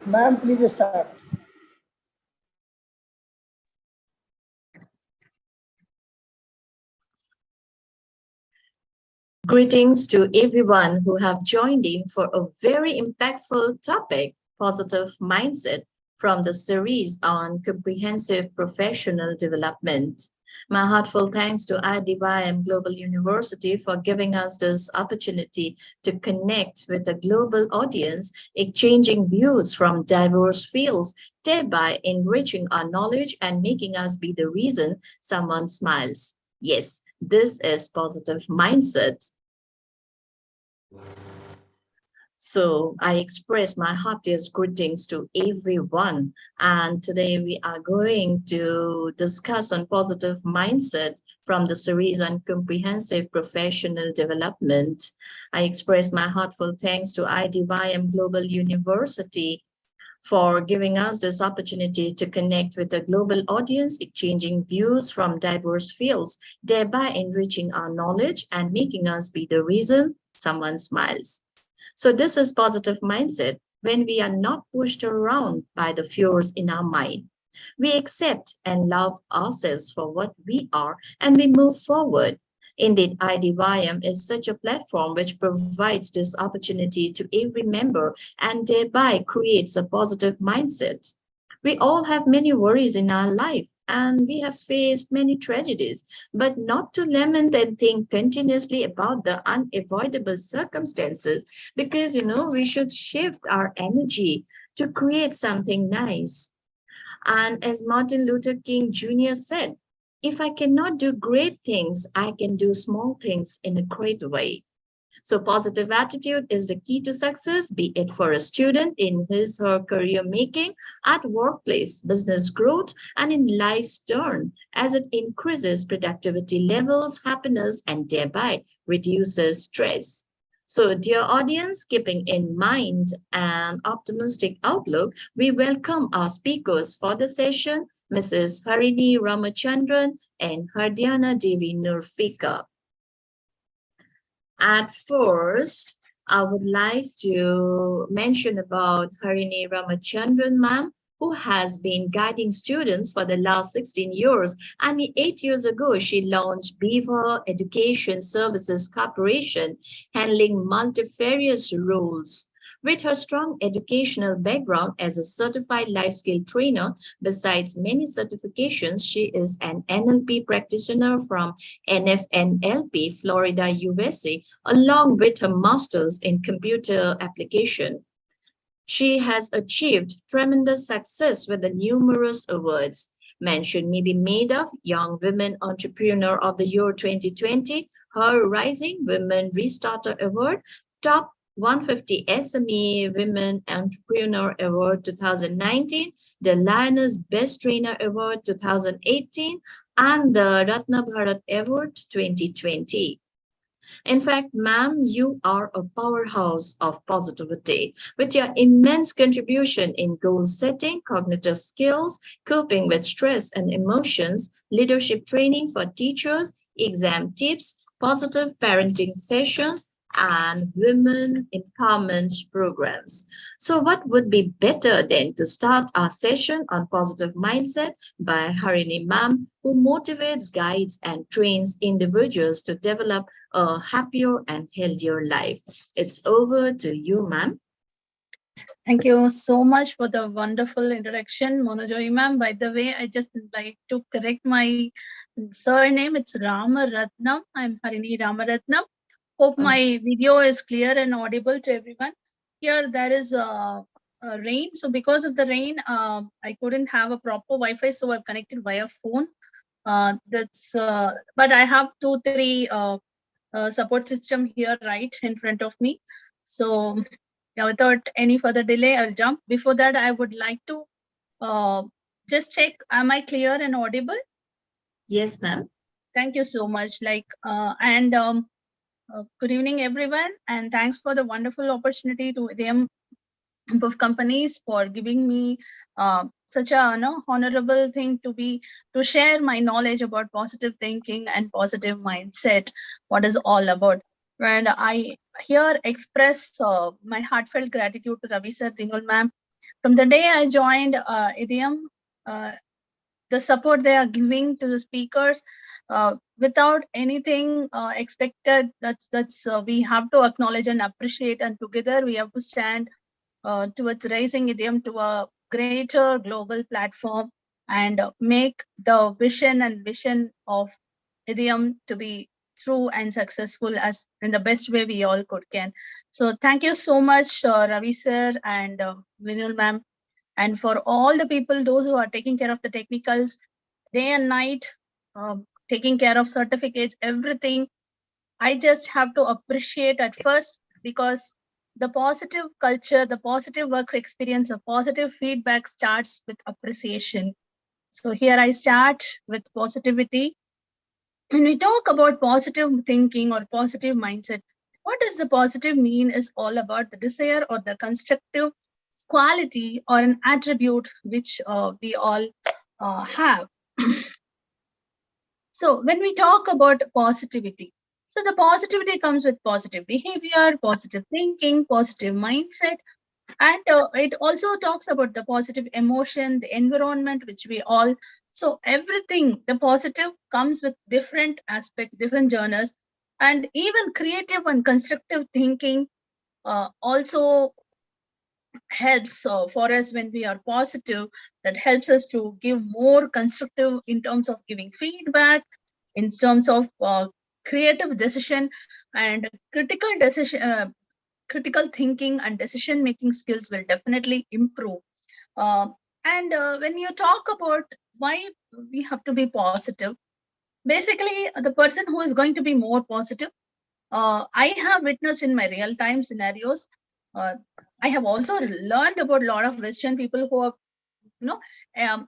Ma'am, please start. Greetings to everyone who have joined in for a very impactful topic, positive mindset, from the series on comprehensive professional development. My heartfelt thanks to IDYM Global University for giving us this opportunity to connect with a global audience, exchanging views from diverse fields, thereby enriching our knowledge and making us be the reason someone smiles. Yes, this is positive mindset. So I express my heartiest greetings to everyone. And today we are going to discuss on positive mindset from the series on comprehensive professional development. I express my heartfelt thanks to IDYM Global University for giving us this opportunity to connect with a global audience, exchanging views from diverse fields, thereby enriching our knowledge and making us be the reason someone smiles. So this is positive mindset when we are not pushed around by the fears in our mind. We accept and love ourselves for what we are and we move forward. Indeed, IDYM is such a platform which provides this opportunity to every member and thereby creates a positive mindset. We all have many worries in our life and we have faced many tragedies, but not to lament and think continuously about the unavoidable circumstances because, we should shift our energy to create something nice. And as Martin Luther King Jr. said, if I cannot do great things, I can do small things in a great way. So positive attitude is the key to success, be it for a student in his or her career making, at workplace, business growth, and in life's turn, as it increases productivity levels, happiness, and thereby reduces stress. So, dear audience, keeping in mind an optimistic outlook, we welcome our speakers for the session, Mrs. Harini Ramachandran and Hardiana Devi Nurfika. At first, I would like to mention about Harini Ramachandran, ma'am, who has been guiding students for the last 16 years. And 8 years ago, she launched Beaver Education Services Corporation, handling multifarious roles. With her strong educational background as a certified life skill trainer, besides many certifications, she is an NLP practitioner from NFNLP, Florida, USA, along with her master's in computer application. She has achieved tremendous success with the numerous awards. Mention may be made of Young Women Entrepreneur of the Year 2020, her Rising Women Restarter Award, Top 150 SME Women Entrepreneur Award 2019, the Lioness Best Trainer Award 2018, and the Ratna Bharat Award 2020. In fact, ma'am, you are a powerhouse of positivity with your immense contribution in goal setting, cognitive skills, coping with stress and emotions, leadership training for teachers, exam tips, positive parenting sessions, and women empowerment programs. So, what would be better than to start our session on positive mindset by Harini Ma'am, who motivates, guides, and trains individuals to develop a happier and healthier life. It's over to you, ma'am. Thank you so much for the wonderful introduction, Monojoy ma'am. By the way, I just like to correct my surname. It's Ramaratnam. I'm Harini Ramaratnam. Hope my video is clear and audible to everyone. Here there is a rain. So because of the rain, I couldn't have a proper Wi-Fi, so I've connected via phone. But I have 2-3 support system here right in front of me. So yeah, without any further delay, I'll jump. Before that, I would like to just check, am I clear and audible? Yes, ma'am. Thank you so much. Good evening, everyone, and thanks for the wonderful opportunity to them of companies for giving me such a honorable thing to share my knowledge about positive thinking and positive mindset, what is all about. And I here express my heartfelt gratitude to Ravi sir, Dingle ma'am, From the day I joined Idiom, the support they are giving to the speakers without anything expected, that's we have to acknowledge and appreciate, and together we have to stand towards raising Idiom to a greater global platform and make the vision of Idiom to be true and successful as in the best way we all can. So thank you so much, Ravi sir and Vinul ma'am, and for all the people, those who are taking care of the technicals day and night, taking care of certificates, everything. I just have to appreciate at first, because the positive culture, the positive work experience, the positive feedback starts with appreciation. So here I start with positivity. When we talk about positive thinking or positive mindset, what does the positive mean is all about the desire or the constructive quality or an attribute which we all have. So when we talk about positivity, so the positivity comes with positive behavior, positive thinking, positive mindset, and it also talks about the positive emotion, the environment which we all. So everything, the positive comes with different aspects, different genres, and even creative and constructive thinking also helps for us when we are positive. That helps us to give more constructive in terms of giving feedback, in terms of creative decision and critical thinking and decision making skills will definitely improve. uh, and when you talk about why we have to be positive, basically the person who is going to be more positive, I have witnessed in my real time scenarios. uh, I have also learned about a lot of Western people who have, you know,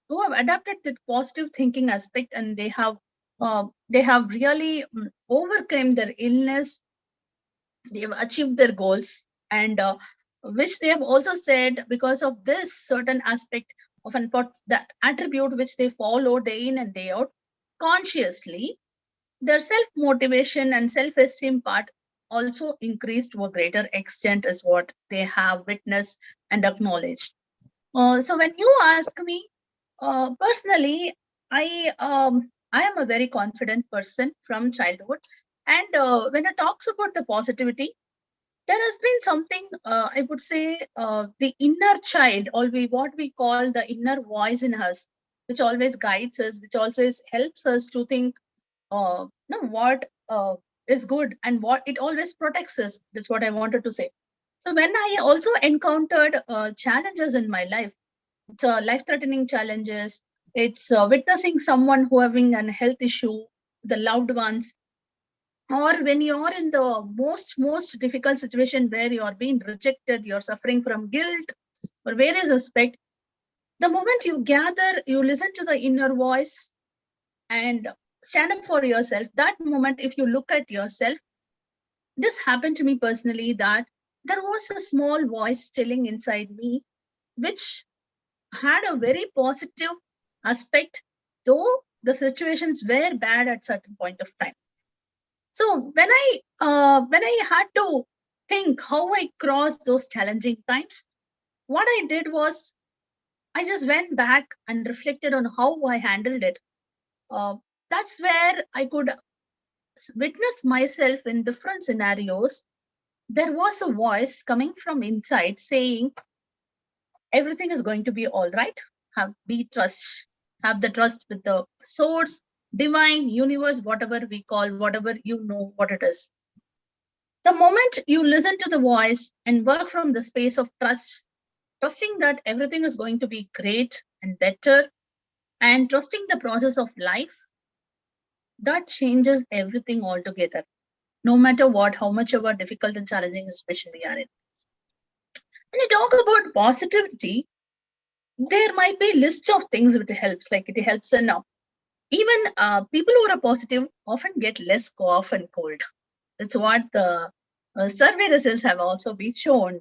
who have adapted the positive thinking aspect, and they have really overcome their illness. They have achieved their goals, and which they have also said because of this certain aspect of an that attribute which they follow day in and day out consciously, their self motivation and self esteem part also increased to a greater extent, is what they have witnessed and acknowledged. So when you ask me, personally, I am a very confident person from childhood, and when it talks about the positivity, there has been something, I would say, the inner child, or what we call the inner voice in us, which always guides us, which always helps us to think what is good, and what it always protects us. That's what I wanted to say. So when I also encountered challenges in my life, it's life threatening challenges, it's witnessing someone who having an health issue, the loved ones, or when you're in the most difficult situation where you are being rejected, you're suffering from guilt or various aspect, the moment you gather, you listen to the inner voice and stand up for yourself. That moment, if you look at yourself, this happened to me personally, that there was a small voice telling inside me which had a very positive aspect, though the situations were bad at certain point of time. So when I had to think how I crossed those challenging times, what I did was I just went back and reflected on how I handled it. Uh, that's where I could witness myself in different scenarios. There was a voice coming from inside saying, everything is going to be all right. Have the trust with the source, divine, universe, whatever we call, whatever you know what it is. The moment you listen to the voice and work from the space of trust, trusting that everything is going to be great and better, and trusting the process of life, that changes everything altogether. No matter what, how much ever difficult and challenging situation we are in. When you talk about positivity, there might be a list of things that helps. Like it helps in even people who are positive often get less cough and cold. That's what the survey results have also been shown.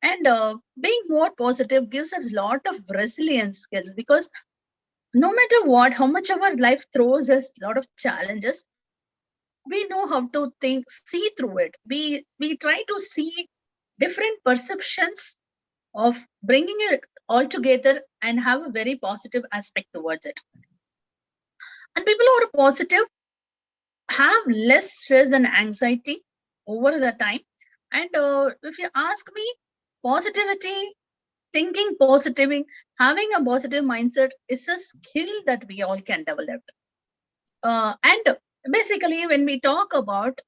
And being more positive gives us a lot of resilience skills, because no matter what, how much our life throws us a lot of challenges, we know how to think, see through it. We try to see different perceptions of bringing it all together and have a very positive aspect towards it. And people who are positive have less stress and anxiety over the time. And if you ask me, positivity, thinking positive, having a positive mindset is a skill that we all can develop. And basically, when we talk about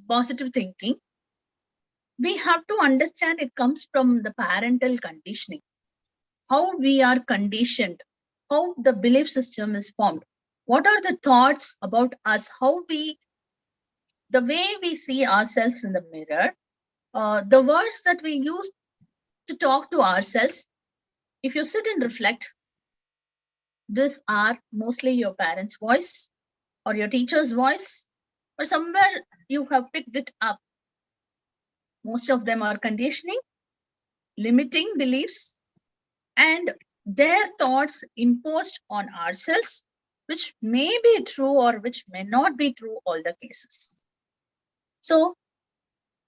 positive thinking, we have to understand it comes from the parental conditioning, how we are conditioned, how the belief system is formed, what are the thoughts about us, the way we see ourselves in the mirror, the words that we use to talk to ourselves. If you sit and reflect, these are mostly your parents' voice or your teacher's voice, or somewhere you have picked it up. Most of them are conditioning, limiting beliefs, and their thoughts imposed on ourselves, which may be true or which may not be true all the cases. So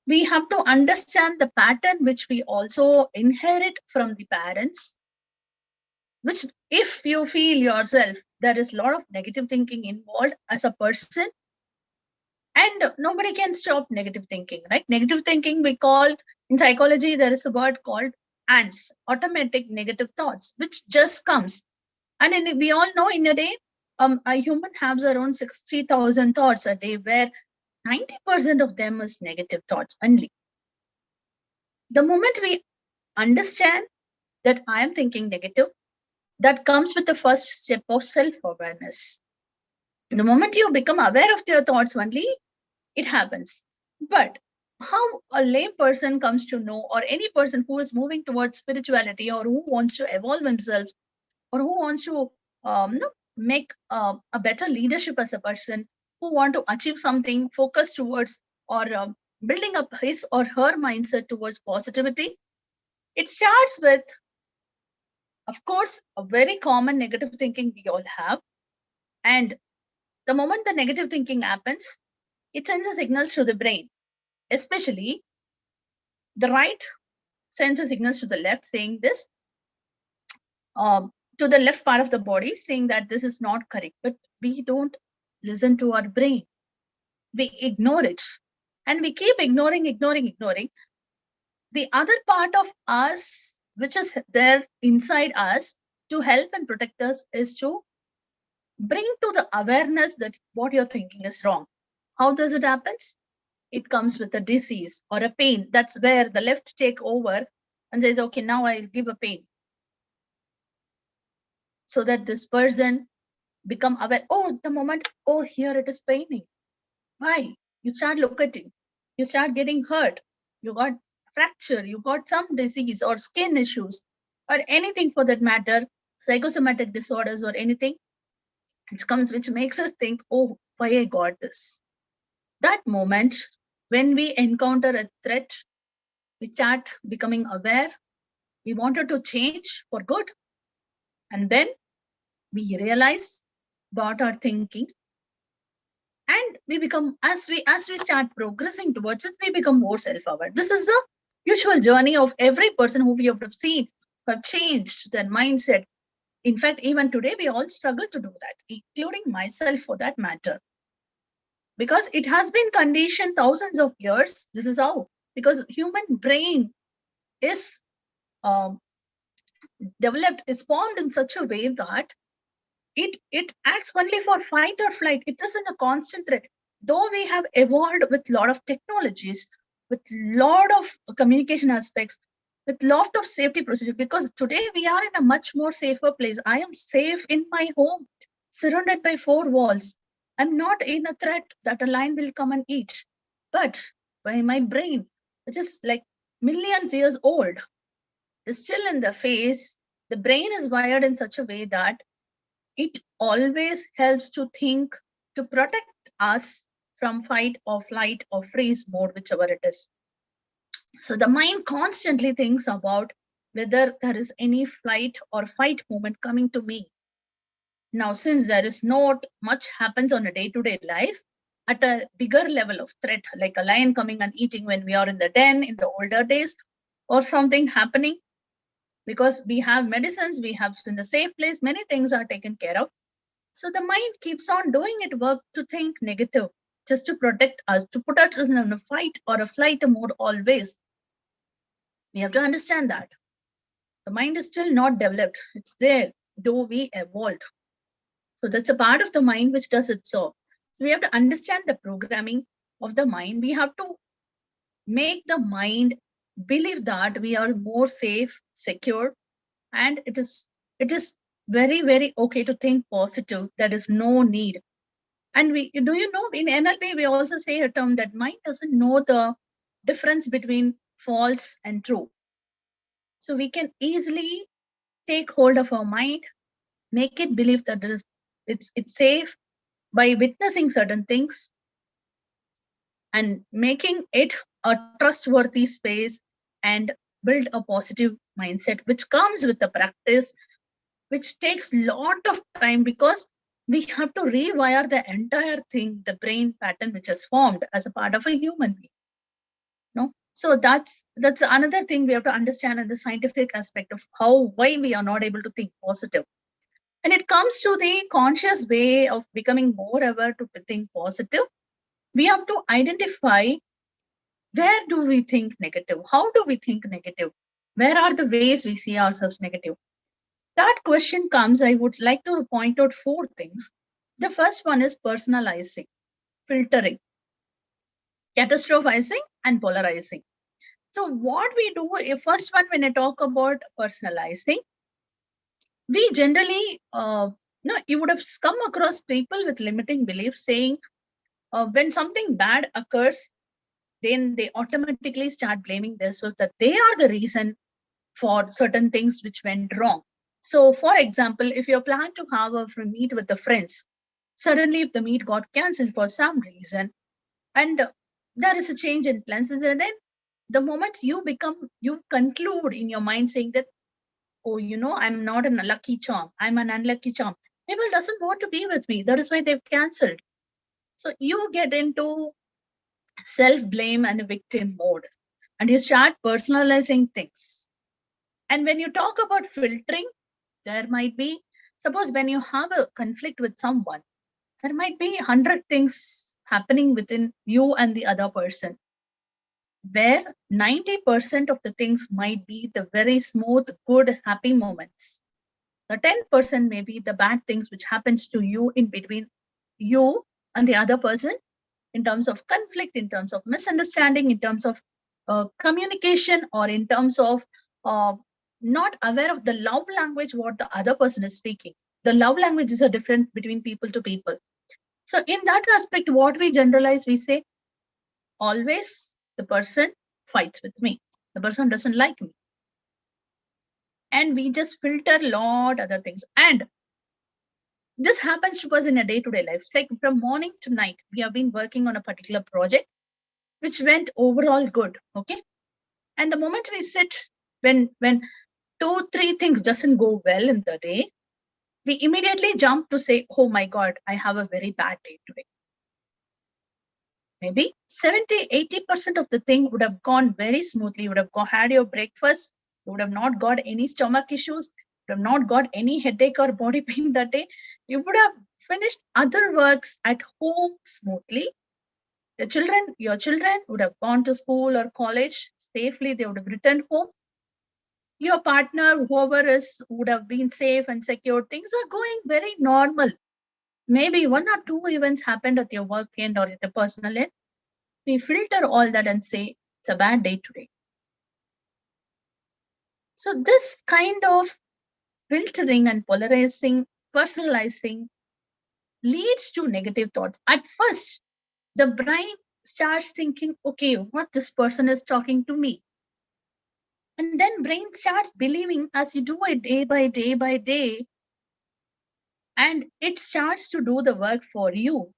we have to understand the pattern which we also inherit from the parents, which if you feel yourself there is a lot of negative thinking involved as a person, and nobody can stop negative thinking, right? Negative thinking, we call in psychology, there is a word called ants, automatic negative thoughts, which just comes. And we all know in a day, a human has around 60,000 thoughts a day, where 90% of them is negative thoughts only. The moment we understand that I am thinking negative, that comes with the first step of self-awareness. The moment you become aware of your thoughts only, it happens. But how a lay person comes to know, or any person who is moving towards spirituality, or who wants to evolve himself, or who wants to make a better leadership as a person, who want to achieve something, focus towards, or building up his or her mindset towards positivity, it starts with, of course, a very common negative thinking we all have. And the moment the negative thinking happens, it sends a signals to the brain, especially the right sends a signals to the left saying this, to the left part of the body saying that this is not correct. But we don't listen to our brain. We ignore it. And we keep ignoring. The other part of us, which is there inside us to help and protect us, is to bring to the awareness that what you're thinking is wrong. How does it happen? It comes with a disease or a pain. That's where the left take over and says, okay, now I'll give a pain. So that this person become aware, oh, the moment, oh, here it is paining. Why? You start looking, you start getting hurt, you got fracture, you got some disease or skin issues, or anything for that matter, psychosomatic disorders or anything. It comes which makes us think, oh, why I got this. That moment when we encounter a threat, we start becoming aware. We wanted to change for good. And then we realize about our thinking. And we become, as we start progressing towards it, we become more self-aware. This is the usual journey of every person who we have seen who have changed their mindset. In fact, even today, we all struggle to do that, including myself for that matter. Because it has been conditioned thousands of years. This is how, because human brain is developed, is formed in such a way that it acts only for fight or flight. It isn't a constant threat. Though we have evolved with a lot of technologies, with a lot of communication aspects, with lot of safety procedures, because today we are in a much more safer place. I am safe in my home, surrounded by four walls. I'm not in a threat that a lion will come and eat. But by my brain, which is like millions years old, is still in the face. The brain is wired in such a way that it always helps to think, to protect us from fight or flight or freeze mode, whichever it is. So the mind constantly thinks about whether there is any flight or fight movement coming to me. Now, since there is not much happens on a day-to-day life, at a bigger level of threat, like a lion coming and eating when we are in the den in the older days, or something happening, because we have medicines, we have in the safe place, many things are taken care of. So the mind keeps on doing its work to think negative, just to protect us, to put us in a fight or a flight mode always. We have to understand that. The mind is still not developed. It's there, though we evolved. So that's a part of the mind which does its job. So we have to understand the programming of the mind. We have to make the mind believe that we are more safe, secure, and it is very, very okay to think positive. There is no need. And we do you know in NLP we also say a term that mind doesn't know the difference between false and true. So we can easily take hold of our mind, make it believe that it's safe by witnessing certain things and making it a trustworthy space and build a positive mindset, which comes with the practice, which takes lot of time because we have to rewire the entire thing, the brain pattern which has formed as a part of a human being. No, so that's another thing we have to understand in the scientific aspect of why we are not able to think positive. And it comes to the conscious way of becoming more aware to think positive. We have to identify where do we think negative? How do we think negative? Where are the ways we see ourselves negative? That question comes, I would like to point out 4 things. The first one is personalizing, filtering, catastrophizing, and polarizing. So what we do, first one, when I talk about personalizing, we generally, you would have come across people with limiting beliefs saying when something bad occurs, then they automatically start blaming themselves that they are the reason for certain things which went wrong. So, for example, if you plan to have a meet with the friends, suddenly if the meet got cancelled for some reason, and there is a change in plans, and then the moment you conclude in your mind saying that, oh, I'm not an lucky charm, I'm an unlucky charm. People doesn't want to be with me. That is why they've cancelled. So you get into self-blame and a victim mode, and you start personalizing things. And when you talk about filtering, there might be, suppose when you have a conflict with someone, there might be 100 things happening within you and the other person, where 90% of the things might be the very smooth, good, happy moments. The 10% may be the bad things which happens to you in between you and the other person, in terms of conflict, in terms of misunderstanding, in terms of communication, or in terms of not aware of the love language what the other person is speaking. The love languages are different between people to people. So in that aspect, what we generalize, we say, always the person fights with me. The person doesn't like me. And we just filter a lot other things. And this happens to us in a day-to-day life. Like from morning to night, we have been working on a particular project, which went overall good. Okay. And the moment we sit, when 2-3 things doesn't go well in the day, we immediately jump to say, oh my God, I have a very bad day today. Maybe 70-80% of the thing would have gone very smoothly. You would have had your breakfast. You would have not got any stomach issues. You would have not got any headache or body pain that day. You would have finished other works at home smoothly. Your children would have gone to school or college safely. They would have returned home. Your partner, whoever is, would have been safe and secure. Things are going very normal. Maybe 1 or 2 events happened at your work end or at the personal end. We filter all that and say, it's a bad day today. So this kind of filtering and polarizing, personalizing leads to negative thoughts. At first, the brain starts thinking, okay, what this person is talking to me. And then brain starts believing as you do it day by day by day, and it starts to do the work for you.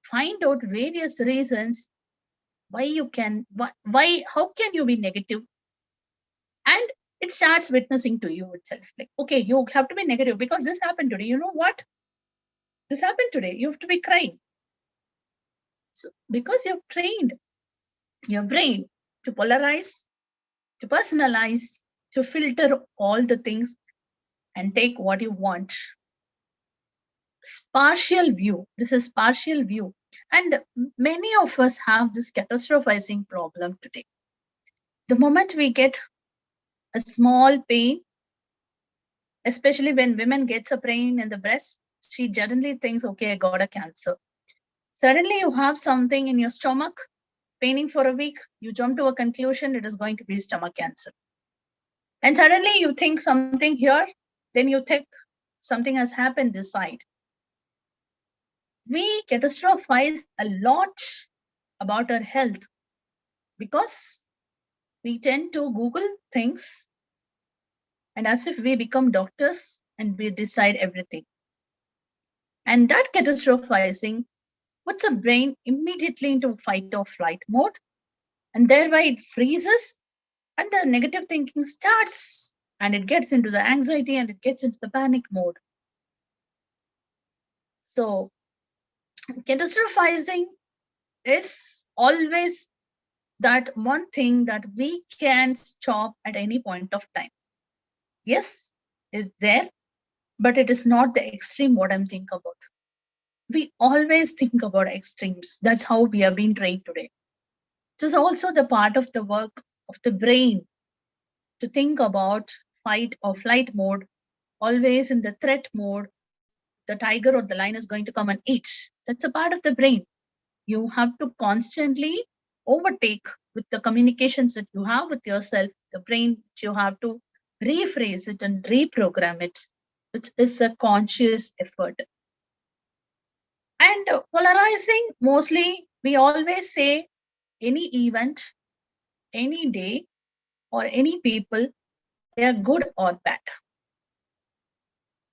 Find out various reasons how can you be negative? And it starts witnessing to you itself. Like, okay, you have to be negative because this happened today. You know what? This happened today. You have to be crying. So because you've trained your brain to polarize, to personalize, to filter all the things and take what you want. Partial view. This is partial view. And many of us have this catastrophizing problem today. The moment we get a small pain, especially when women gets a pain in the breast, she suddenly thinks, okay, I got a cancer. Suddenly you have something in your stomach, paining for a week, you jump to a conclusion, it is going to be stomach cancer. And suddenly you think something here, then you think something has happened this side. We catastrophize a lot about our health because we tend to Google things and as if we become doctors and we decide everything. And that catastrophizing puts a brain immediately into fight or flight mode, and thereby it freezes and the negative thinking starts and it gets into the anxiety and it gets into the panic mode. So catastrophizing is always that one thing that we can stop at any point of time. Yes, is there, but it is not the extreme what I'm thinking about. We always think about extremes. That's how we have been trained today. It is also the part of the work of the brain to think about fight or flight mode, always in the threat mode. The tiger or the lion is going to come and eat. That's a part of the brain. You have to constantly overtake with the communications that you have with yourself, the brain, you have to rephrase it and reprogram it, which is a conscious effort. And polarizing, mostly we always say any event, any day, or any people, they are good or bad.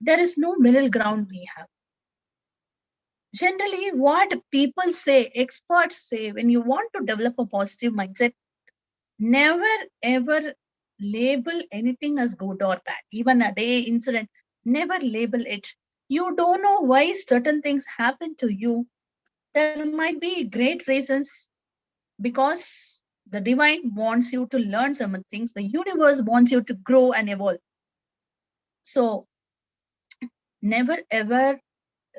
There is no middle ground we have. Generally, what people say, experts say, when you want to develop a positive mindset, never ever label anything as good or bad. Even a day incident, never label it. You don't know why certain things happen to you. There might be great reasons because the divine wants you to learn some things. The universe wants you to grow and evolve. So never ever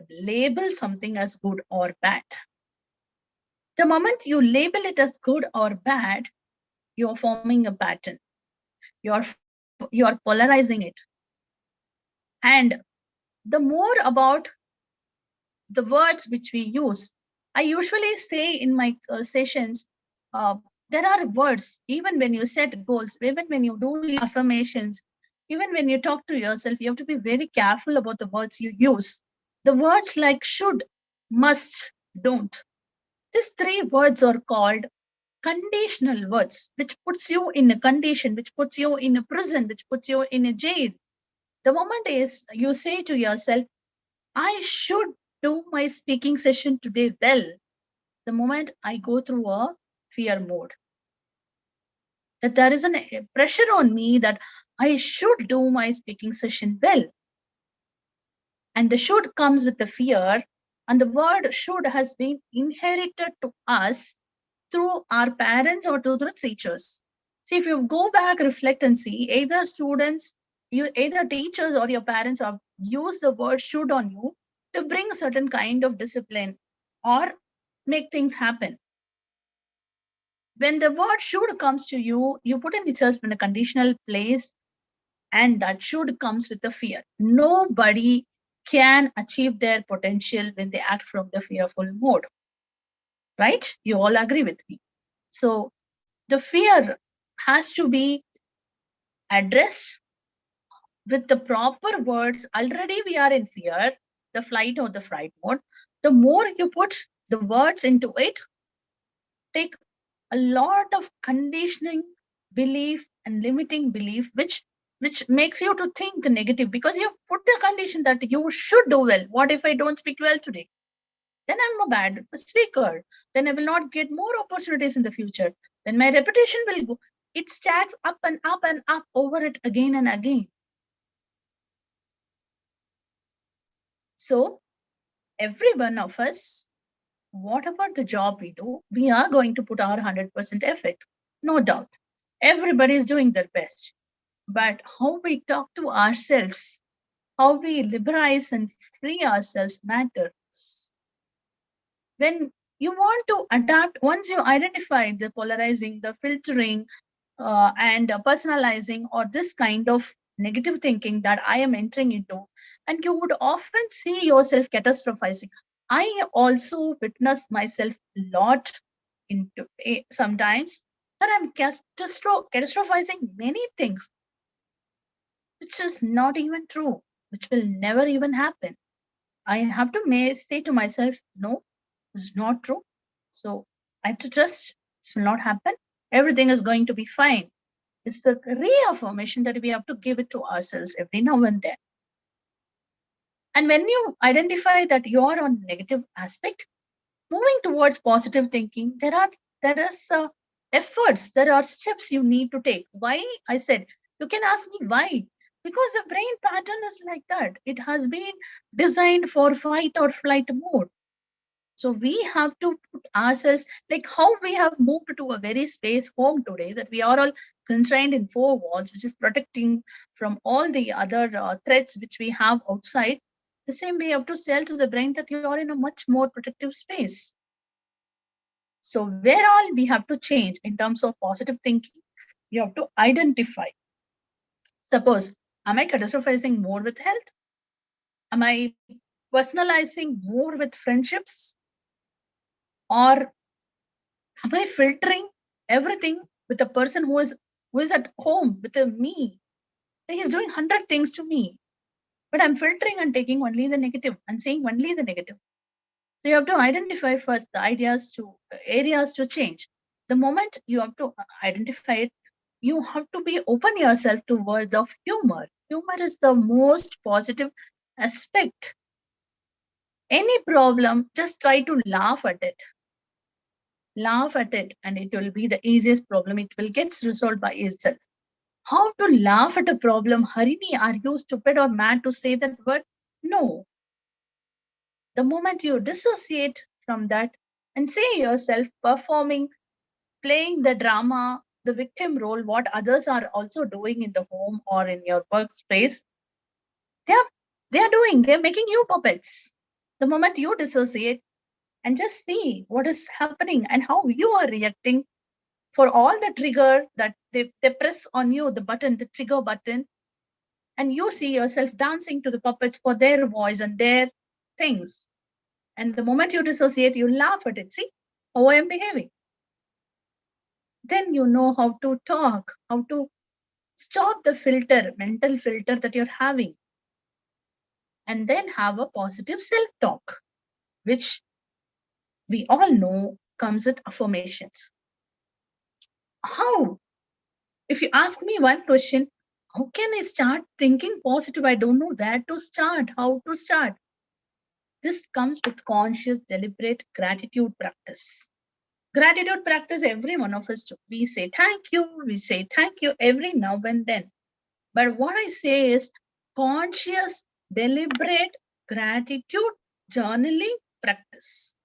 label something as good or bad. The moment you label it as good or bad, you're forming a pattern. You're polarizing it. And the more about the words which we use, I usually say in my sessions, uh, there are words, even when you set goals, even when you do your affirmations, even when you talk to yourself, you have to be very careful about the words you use. The words like should, must, don't. These three words are called conditional words, which puts you in a condition, which puts you in a prison, which puts you in a jail. The moment is you say to yourself, I should do my speaking session today well. The moment I go through a fear mode, that there is a pressure on me that I should do my speaking session well. And the should comes with the fear, and the word should has been inherited to us through our parents or to the teachers. See, if you go back, reflect and see, either students, either teachers or your parents have used the word should on you to bring a certain kind of discipline or make things happen. When the word should comes to you, you put in yourself in a conditional place, and that should comes with the fear. Nobody can achieve their potential when they act from the fearful mode. Right? You all agree with me. So the fear has to be addressed with the proper words. Already we are in fear, the flight or the fright mode. The more you put the words into it, take a lot of conditioning belief and limiting belief, which makes you to think negative because you put the condition that you should do well. What if I don't speak well today? Then I'm a bad speaker. Then I will not get more opportunities in the future. Then my reputation will go. It stacks up and up and up over it again and again. So every one of us, whatever the job we do, we are going to put our 100% effort. No doubt. Everybody is doing their best. but how we talk to ourselves, how we liberate and free ourselves matters. When you want to adapt, once you identify the polarizing, the filtering, and personalizing, or this kind of negative thinking that I am entering into, and you would often see yourself catastrophizing. I also witness myself a lot into sometimes that I'm catastrophizing many things, which is not even true, which will never even happen. I have to say to myself, no, it's not true. So I have to trust this will not happen. Everything is going to be fine. It's the reaffirmation that we have to give it to ourselves every now and then. And when you identify that you are on negative aspect, moving towards positive thinking, there are efforts, there are steps you need to take. Why? I said, you can ask me why. Because the brain pattern is like that. It has been designed for fight or flight mode. So we have to put ourselves, like how we have moved to a very space home today, that we are all constrained in four walls, which is protecting from all the other threats which we have outside. The same way you have to sell to the brain that you are in a much more protective space. So where all we have to change in terms of positive thinking, you have to identify. Suppose, am I catastrophizing more with health? Am I personalizing more with friendships? Or am I filtering everything with a person who is at home with me? He's doing 100 things to me, but I'm filtering and taking only the negative and saying only the negative. So you have to identify first the areas to change. The moment you have to identify it, you have to be open yourself to words of humor. Humor is the most positive aspect. Any problem, just try to laugh at it. Laugh at it, and it will be the easiest problem. It will get resolved by itself. How to laugh at a problem? Harini, are you stupid or mad to say that word? No. The moment you dissociate from that and see yourself performing, playing the drama, the victim role, what others are also doing in the home or in your workspace, they're they're making you puppets. The moment you dissociate and just see what is happening and how you are reacting for all the trigger that they press on you, the trigger button, and you see yourself dancing to the puppets for their voice and their things. And the moment you dissociate, you laugh at it. See how I am behaving. Then you know how to talk, how to stop the mental filter that you're having, and then have a positive self talk, which we all know comes with affirmations. How? If you ask me one question, how can I start thinking positive? I don't know where to start, how to start. This comes with conscious, deliberate gratitude practice. Gratitude practice, every one of us do. We say thank you every now and then. But what I say is conscious, deliberate gratitude journaling practice.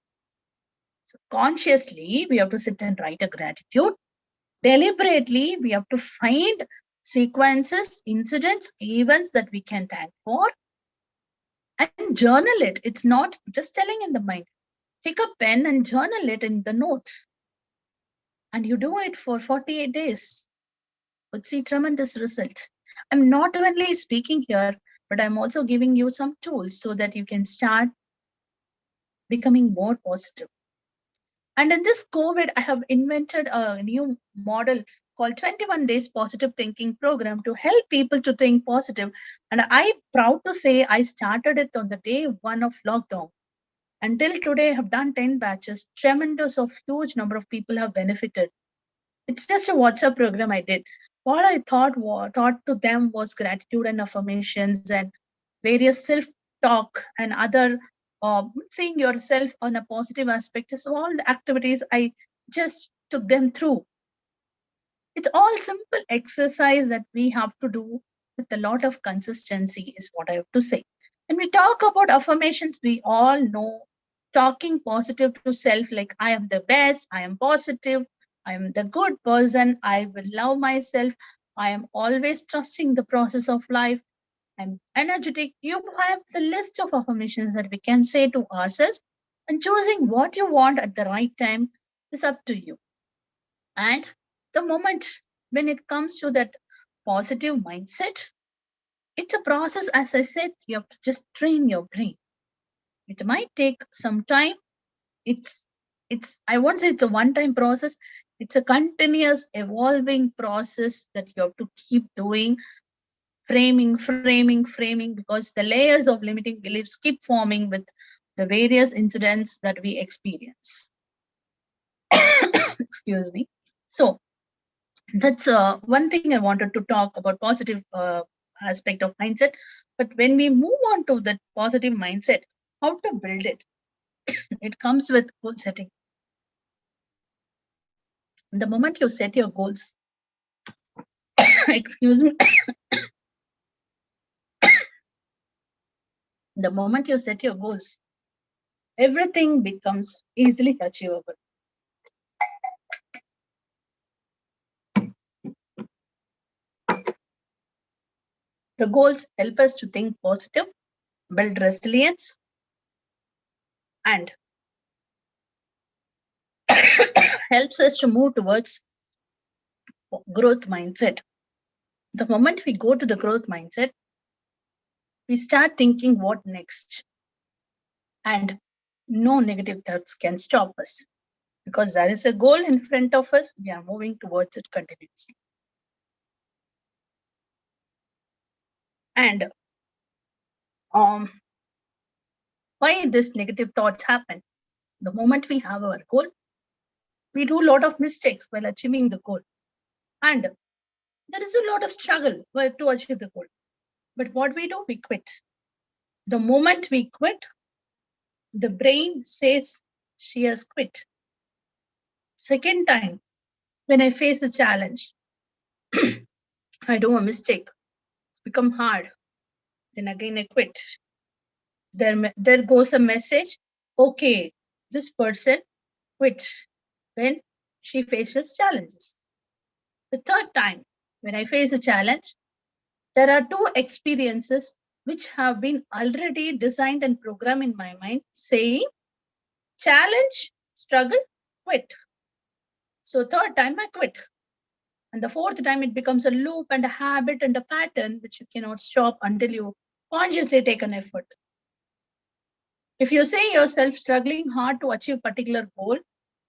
So consciously, we have to sit and write a gratitude. Deliberately, we have to find sequences, incidents, events that we can thank for and journal it. It's not just telling in the mind. Take a pen and journal it in the note. And you do it for 48 days. Would see tremendous result. I'm not only speaking here, but I'm also giving you some tools so that you can start becoming more positive. And in this COVID, I have invented a new model called 21 Days Positive Thinking Program to help people to think positive. And I'm proud to say I started it on the day one of lockdown. Until today, I have done 10 batches. Tremendous of huge number of people have benefited. It's just a WhatsApp program I did. What I taught to them was gratitude and affirmations and various self-talk and other seeing yourself on a positive aspect. So all the activities I just took them through. It's all simple exercise that we have to do with a lot of consistency is what I have to say. When we talk about affirmations, we all know talking positive to self, like I am the best, I am positive, I am the good person, I will love myself. I am always trusting the process of life. I'm energetic. You have the list of affirmations that we can say to ourselves, and choosing what you want at the right time is up to you. And the moment when it comes to that positive mindset, it's a process, as I said, you have to just train your brain. It might take some time. It's I won't say it's a one-time process. It's a continuous evolving process that you have to keep doing, framing, because the layers of limiting beliefs keep forming with the various incidents that we experience. Excuse me. So that's one thing I wanted to talk about, positive aspect of mindset. But when we move on to that positive mindset, how to build it? It comes with goal setting. The moment you set your goals, excuse me, the moment you set your goals, everything becomes easily achievable. The goals help us to think positive, build resilience, and helps us to move towards growth mindset. The moment we go to the growth mindset, we start thinking what next, and no negative thoughts can stop us because there is a goal in front of us. We are moving towards it continuously. And why this negative thoughts happen? The moment we have our goal, we do a lot of mistakes while achieving the goal, and there is a lot of struggle to achieve the goal. But what we do, we quit. The moment we quit, the brain says she has quit. Second time, when I face a challenge, I do a mistake, it's become hard. Then again, I quit. There goes a message. Okay, this person quit when she faces challenges. The third time, when I face a challenge, there are two experiences which have been already designed and programmed in my mind saying challenge, struggle, quit. So third time I quit. And the fourth time it becomes a loop and a habit and a pattern which you cannot stop until you consciously take an effort. If you see yourself struggling hard to achieve a particular goal,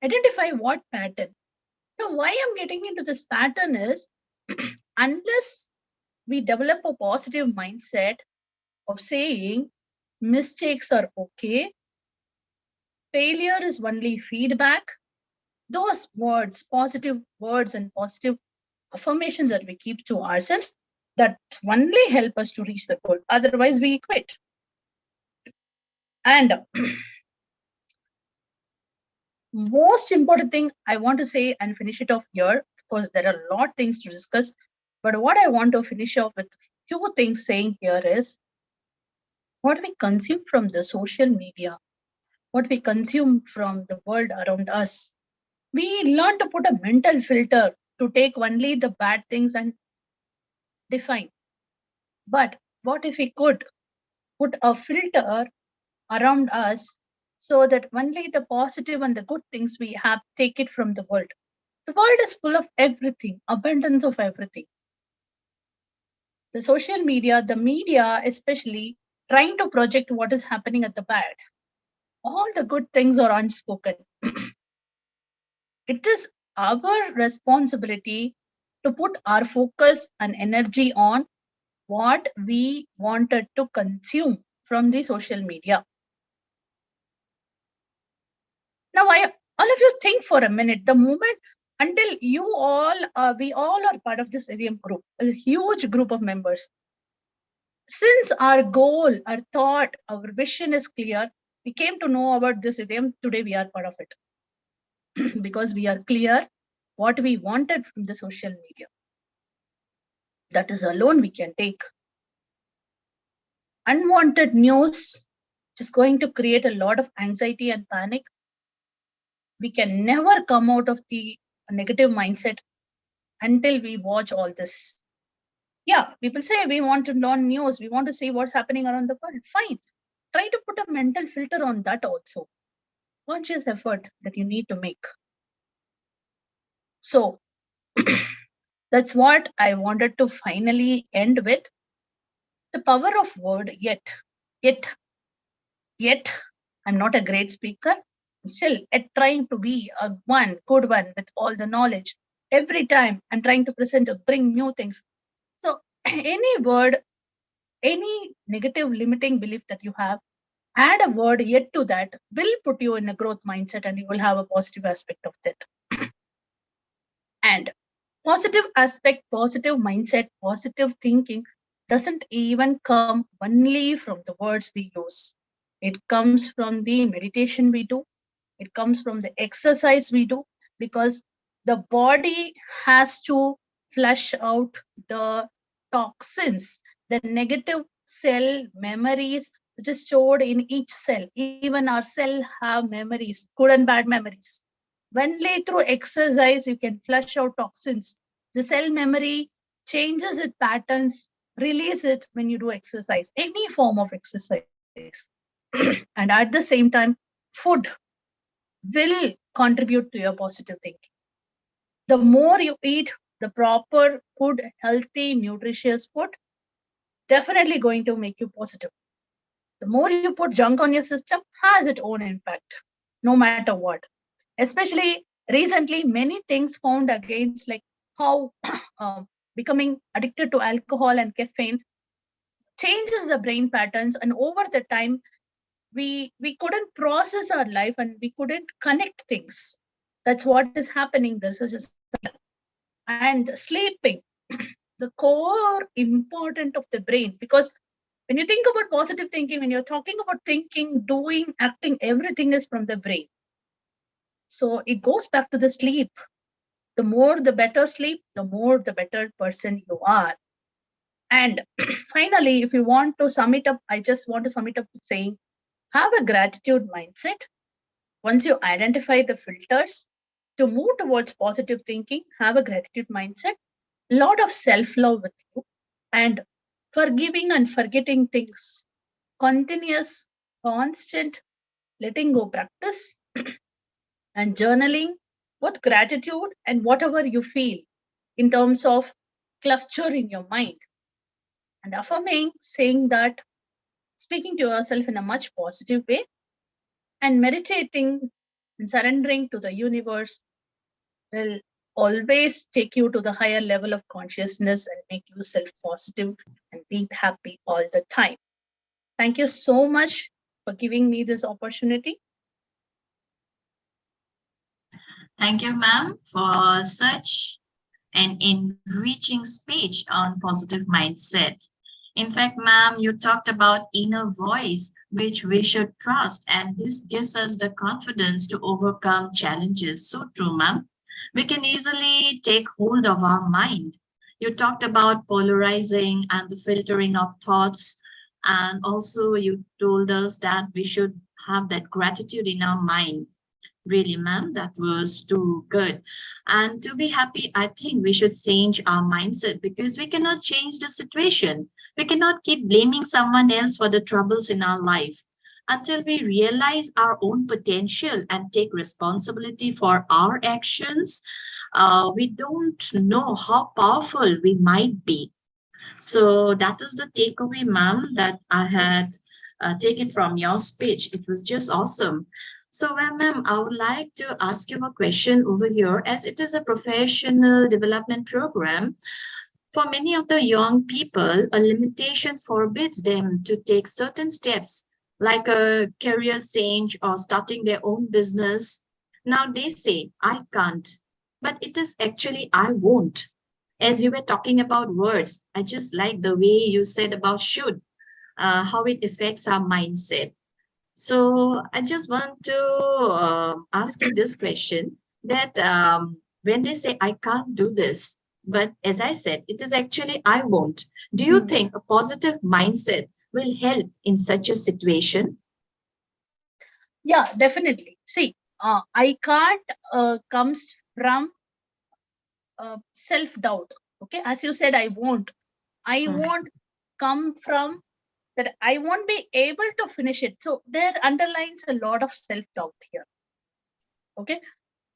identify what pattern. Now, why I'm getting into this pattern is unless we develop a positive mindset of saying mistakes are okay, failure is only feedback, those words, positive words and positive affirmations that we keep to ourselves, that only help us to reach the goal. Otherwise, we quit. And most important thing I want to say and finish it off here, because there are a lot of things to discuss. But what I want to finish off with few things saying here is what we consume from the social media, what we consume from the world around us. We learn to put a mental filter to take only the bad things and define. But what if we could put a filter around us so that only the positive and the good things we have, take it from the world? The world is full of everything, abundance of everything. The social media, the media, especially trying to project what is happening at the bad. All the good things are unspoken. It is our responsibility to put our focus and energy on what we wanted to consume from the social media. Now, all of you think for a minute, the moment until you all, we all are part of this idiom group, a huge group of members. Since our goal, our thought, our vision is clear, we came to know about this idiom. Today we are part of it because we are clear what we wanted from the social media. That is alone we can take. Unwanted news is going to create a lot of anxiety and panic. We can never come out of the negative mindset until we watch all this. Yeah, people say we want to learn news, we want to see what's happening around the world. Fine. Try to put a mental filter on that also. Conscious effort that you need to make. So that's what I wanted to finally end with. The power of word. Yet, I'm not a great speaker. Still, at trying to be a good one with all the knowledge. Every time I'm trying to present or bring new things. So any word, any negative limiting belief that you have, add a word yet to that will put you in a growth mindset, and you will have a positive aspect of that. And positive aspect, positive mindset, positive thinking doesn't even come only from the words we use. It comes from the meditation we do. It comes from the exercise we do, because the body has to flush out the toxins, the negative cell memories which is stored in each cell. Even our cell have memories, good and bad memories. Only through exercise you can flush out toxins. The cell memory changes its patterns, release it when you do exercise, any form of exercise. And at the same time, food will contribute to your positive thinking. The more you eat the proper food, healthy, nutritious food, definitely going to make you positive. The more you put junk on your system has its own impact, no matter what. Especially recently, many things found against, like how becoming addicted to alcohol and caffeine changes the brain patterns, and over the time we couldn't process our life and we couldn't connect things. That's what is happening. This is just, and sleeping, the core important of the brain, because when you think about positive thinking, when you're talking about thinking, doing, acting, everything is from the brain. So it goes back to the sleep. The more the better sleep, the more the better person you are. And finally, if you want to sum it up, I just want to sum it up with saying, have a gratitude mindset. Once you identify the filters to move towards positive thinking, have a gratitude mindset, a lot of self-love with you, and forgiving and forgetting things, continuous, constant letting go practice, and journaling with gratitude and whatever you feel in terms of cluster in your mind, and affirming, saying that, speaking to yourself in a much positive way, and meditating and surrendering to the universe will always take you to the higher level of consciousness and make you self-positive and be happy all the time. Thank you so much for giving me this opportunity. Thank you, ma'am, for such an enriching speech on positive mindset. In fact, ma'am, you talked about inner voice, which we should trust, and this gives us the confidence to overcome challenges. So true, ma'am. We can easily take hold of our mind. You talked about polarizing and the filtering of thoughts, and also you told us that we should have that gratitude in our mind. Really, ma'am, that was too good. And to be happy, I think we should change our mindset because we cannot change the situation. We cannot keep blaming someone else for the troubles in our life. Until we realize our own potential and take responsibility for our actions, we don't know how powerful we might be. So that is the takeaway, ma'am, that I had taken from your speech. It was just awesome. So, well, ma'am, I would like to ask you a question over here, as it is a professional development program. For many of the young people, a limitation forbids them to take certain steps, like a career change or starting their own business. Now they say, I can't, but it is actually, I won't. As you were talking about words, I just like the way you said about should, how it affects our mindset. So I just want to ask you this question that when they say, I can't do this, but as I said, it is actually, I won't. Do you think a positive mindset will help in such a situation? Yeah, definitely. See, I can't comes from self-doubt. Okay, as you said, I won't come from that, I won't be able to finish it. So there underlines a lot of self-doubt here. Okay,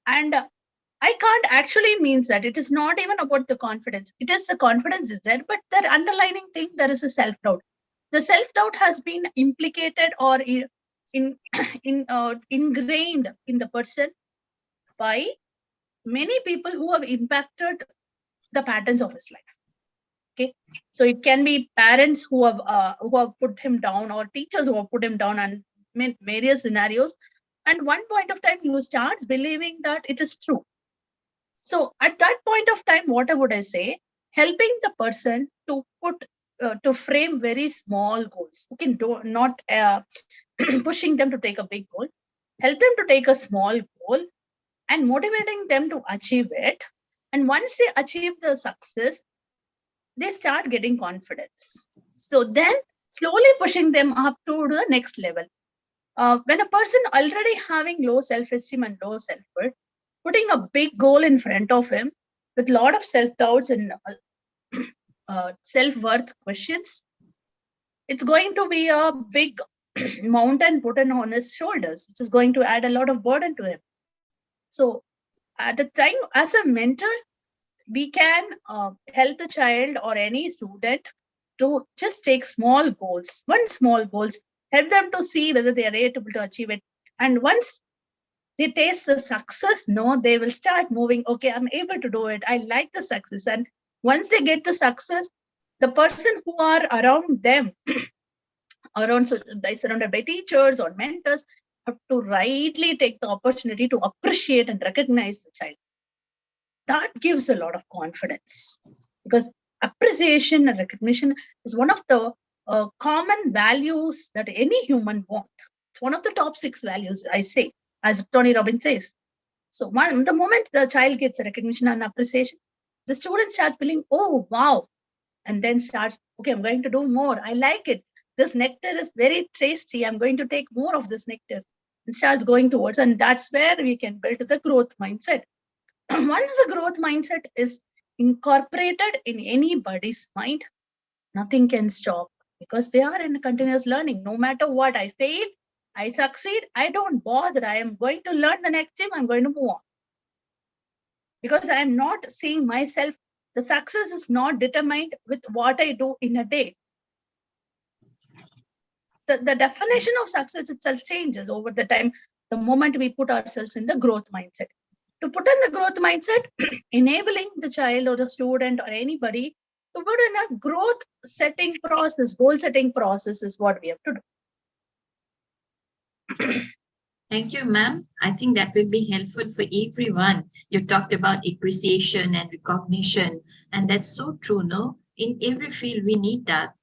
and I can't actually means that it is not even about the confidence. It is the confidence is there, but the underlining thing, there is a self-doubt. The self-doubt has been implicated or ingrained in the person by many people who have impacted the patterns of his life. Okay, so it can be parents who have put him down, or teachers who have put him down, and various scenarios. And one point of time, you start believing that it is true. So at that point of time, what would I say? Helping the person to put to frame very small goals. Okay, not pushing them to take a big goal. Help them to take a small goal and motivating them to achieve it. And once they achieve the success, they start getting confidence. So then slowly pushing them up to the next level. When a person already having low self-esteem and low self-worth, putting a big goal in front of him with a lot of self-doubts and self-worth questions, it's going to be a big mountain put on his shoulders, which is going to add a lot of burden to him. So at the time, as a mentor, we can help the child or any student to just take small goals, small goals, help them to see whether they are able to achieve it. And once they taste the success, no, they will start moving. Okay, I'm able to do it. I like the success. And once they get the success, the person who are around them, surrounded by teachers or mentors, have to rightly take the opportunity to appreciate and recognize the child. That gives a lot of confidence, because appreciation and recognition is one of the common values that any human want. It's one of the top 6 values, I say, as Tony Robbins says. So the moment the child gets recognition and appreciation, the student starts feeling, oh, wow. And then starts, okay, I'm going to do more. I like it. This nectar is very tasty. I'm going to take more of this nectar. And starts going towards, and that's where we can build the growth mindset. Once the growth mindset is incorporated in anybody's mind, nothing can stop, because they are in continuous learning. No matter what, I fail, I succeed, I don't bother. I am going to learn the next time, I'm going to move on. Because I am not seeing myself, the success is not determined with what I do in a day. The definition of success itself changes over the time, the moment we put ourselves in the growth mindset. To put in the growth mindset, enabling the child or the student or anybody to put in a growth setting process, goal setting process is what we have to do. Thank you, ma'am. I think that will be helpful for everyone. You talked about appreciation and recognition, and that's so true, no? In every field, we need that.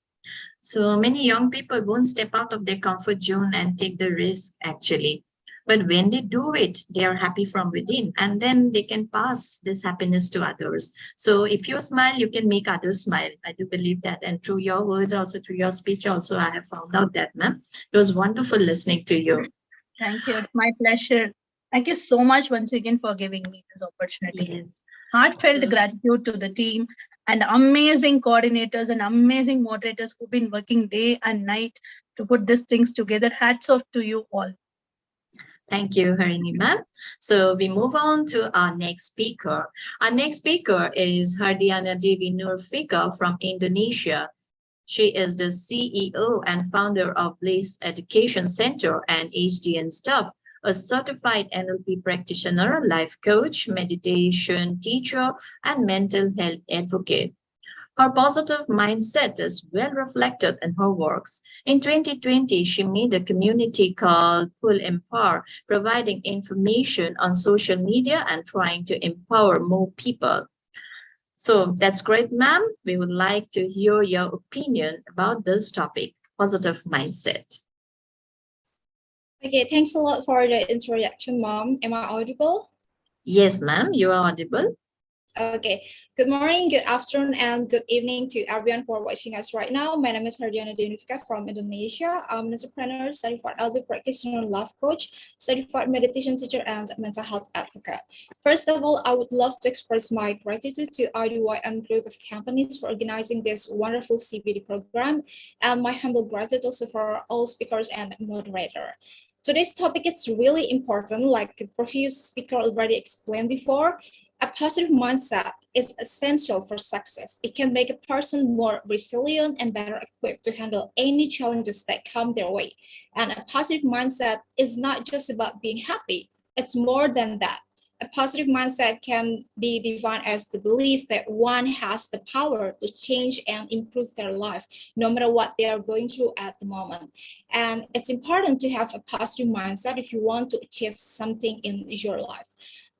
So many young people won't step out of their comfort zone and take the risk, actually. But when they do it, they are happy from within, and then they can pass this happiness to others. So if you smile, you can make others smile. I do believe that. And through your words, also through your speech, also, I have found out that, ma'am. It was wonderful listening to you. Thank you. It's my pleasure. Thank you so much once again for giving me this opportunity. Yes. Heartfelt gratitude to the team and amazing coordinators and amazing moderators who've been working day and night to put these things together. Hats off to you all. Thank you, Harini ma'am. So we move on to our next speaker. Our next speaker is Hardiana Devi Figo from Indonesia. She is the CEO and founder of Bliss Education Center and HDN Staff, a certified NLP practitioner, life coach, meditation teacher, and mental health advocate. Her positive mindset is well reflected in her works. In 2020, she made a community called Pull Empower, providing information on social media and trying to empower more people. So that's great, ma'am. We would like to hear your opinion about this topic, positive mindset. Okay, thanks a lot for the introduction, Mom. Am I audible? Yes, ma'am, you are audible. Okay, good morning, good afternoon, and good evening to everyone who are watching us right now. My name is Hardiana from Indonesia. I'm an entrepreneur, certified LB practitioner, life coach, certified meditation teacher, and mental health advocate. First of all, I would love to express my gratitude to IDYM Group of companies for organizing this wonderful CPD program, and my humble gratitude also for all speakers and moderator. Today's topic is really important, like the previous speaker already explained before. A positive mindset is essential for success. It can make a person more resilient and better equipped to handle any challenges that come their way. And a positive mindset is not just about being happy, it's more than that. A positive mindset can be defined as the belief that one has the power to change and improve their life, no matter what they are going through at the moment. And it's important to have a positive mindset if you want to achieve something in your life.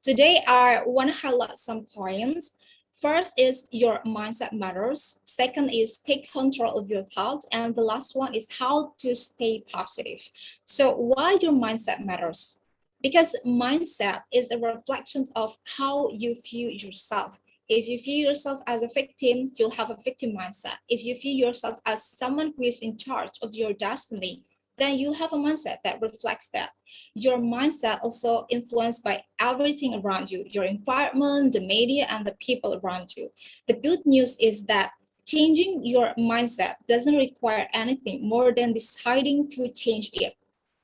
Today, I want to highlight some points. First is your mindset matters. Second is take control of your thoughts. And the last one is how to stay positive. So why your mindset matters? Because mindset is a reflection of how you view yourself. If you view yourself as a victim, you'll have a victim mindset. If you view yourself as someone who is in charge of your destiny, then you have a mindset that reflects that. Your mindset also influenced by everything around you, your environment, the media, and the people around you. The good news is that changing your mindset doesn't require anything more than deciding to change it.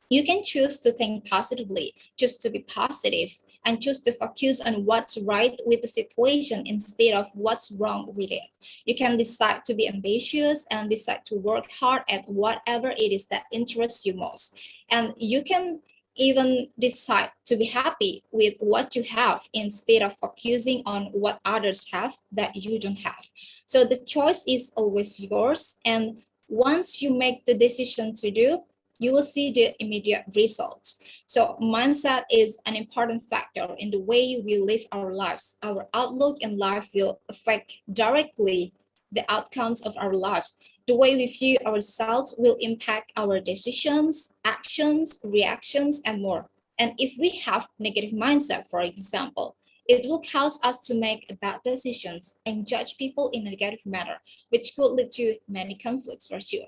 You can choose to think positively, choose to be positive, and choose to focus on what's right with the situation instead of what's wrong with it. You can decide to be ambitious and decide to work hard at whatever it is that interests you most. And you can even decide to be happy with what you have instead of focusing on what others have that you don't have. So the choice is always yours. And once you make the decision to do, you will see the immediate results. So mindset is an important factor in the way we live our lives. Our outlook in life will affect directly the outcomes of our lives. The way we view ourselves will impact our decisions, actions, reactions, and more. And if we have negative mindset, for example, it will cause us to make bad decisions and judge people in a negative manner, which could lead to many conflicts for sure.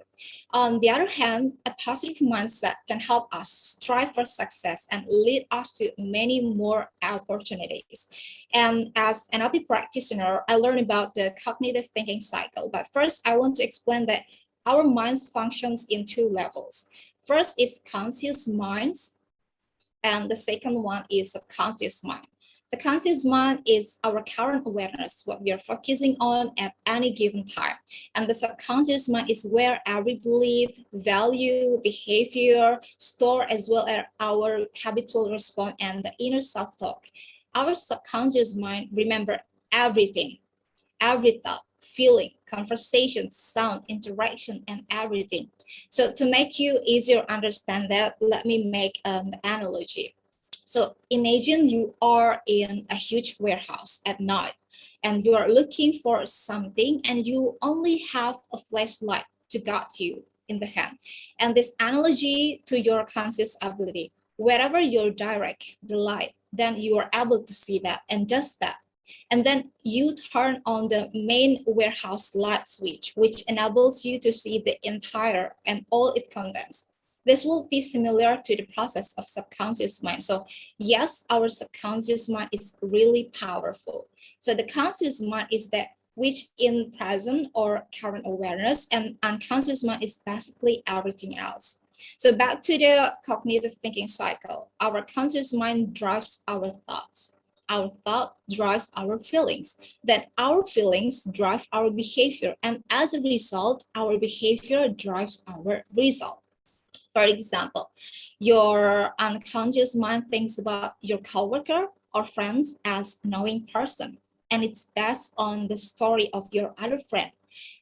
On the other hand, a positive mindset can help us strive for success and lead us to many more opportunities. And as an NLP practitioner, I learned about the cognitive thinking cycle. But first, I want to explain that our minds functions in two levels. First is conscious minds, and the second one is subconscious mind. The conscious mind is our current awareness, what we are focusing on at any given time. And the subconscious mind is where every belief, value, behavior, store, as well as our habitual response and the inner self-talk. Our subconscious mind remember everything, every thought, feeling, conversation, sound, interaction, and everything. So to make you easier understand that, let me make an analogy. So imagine you are in a huge warehouse at night and you are looking for something and you only have a flashlight to guide you in the hand. And this analogy to your conscious ability, wherever you direct the light, then you are able to see that and just that. And then you turn on the main warehouse light switch, which enables you to see the entire and all it contents. This will be similar to the process of subconscious mind. So yes, our subconscious mind is really powerful. So the conscious mind is that which in present or current awareness, and unconscious mind is basically everything else. So back to the cognitive thinking cycle, our conscious mind drives our thoughts. Our thought drives our feelings. Then our feelings drive our behavior. And as a result, our behavior drives our result. For example, your unconscious mind thinks about your coworker or friends as knowing person, and it's based on the story of your other friend.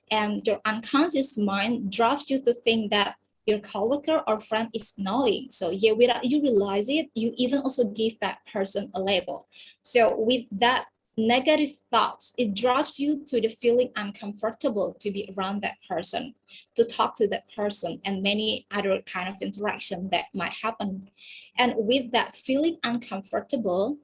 And your unconscious mind drives you to think that your coworker or friend is knowing. So yeah, without you realize it, you even also give that person a label. So with that negative thoughts, it drives you to the feeling uncomfortable to be around that person, to talk to that person, and many other kind of interaction that might happen. And with that feeling uncomfortable,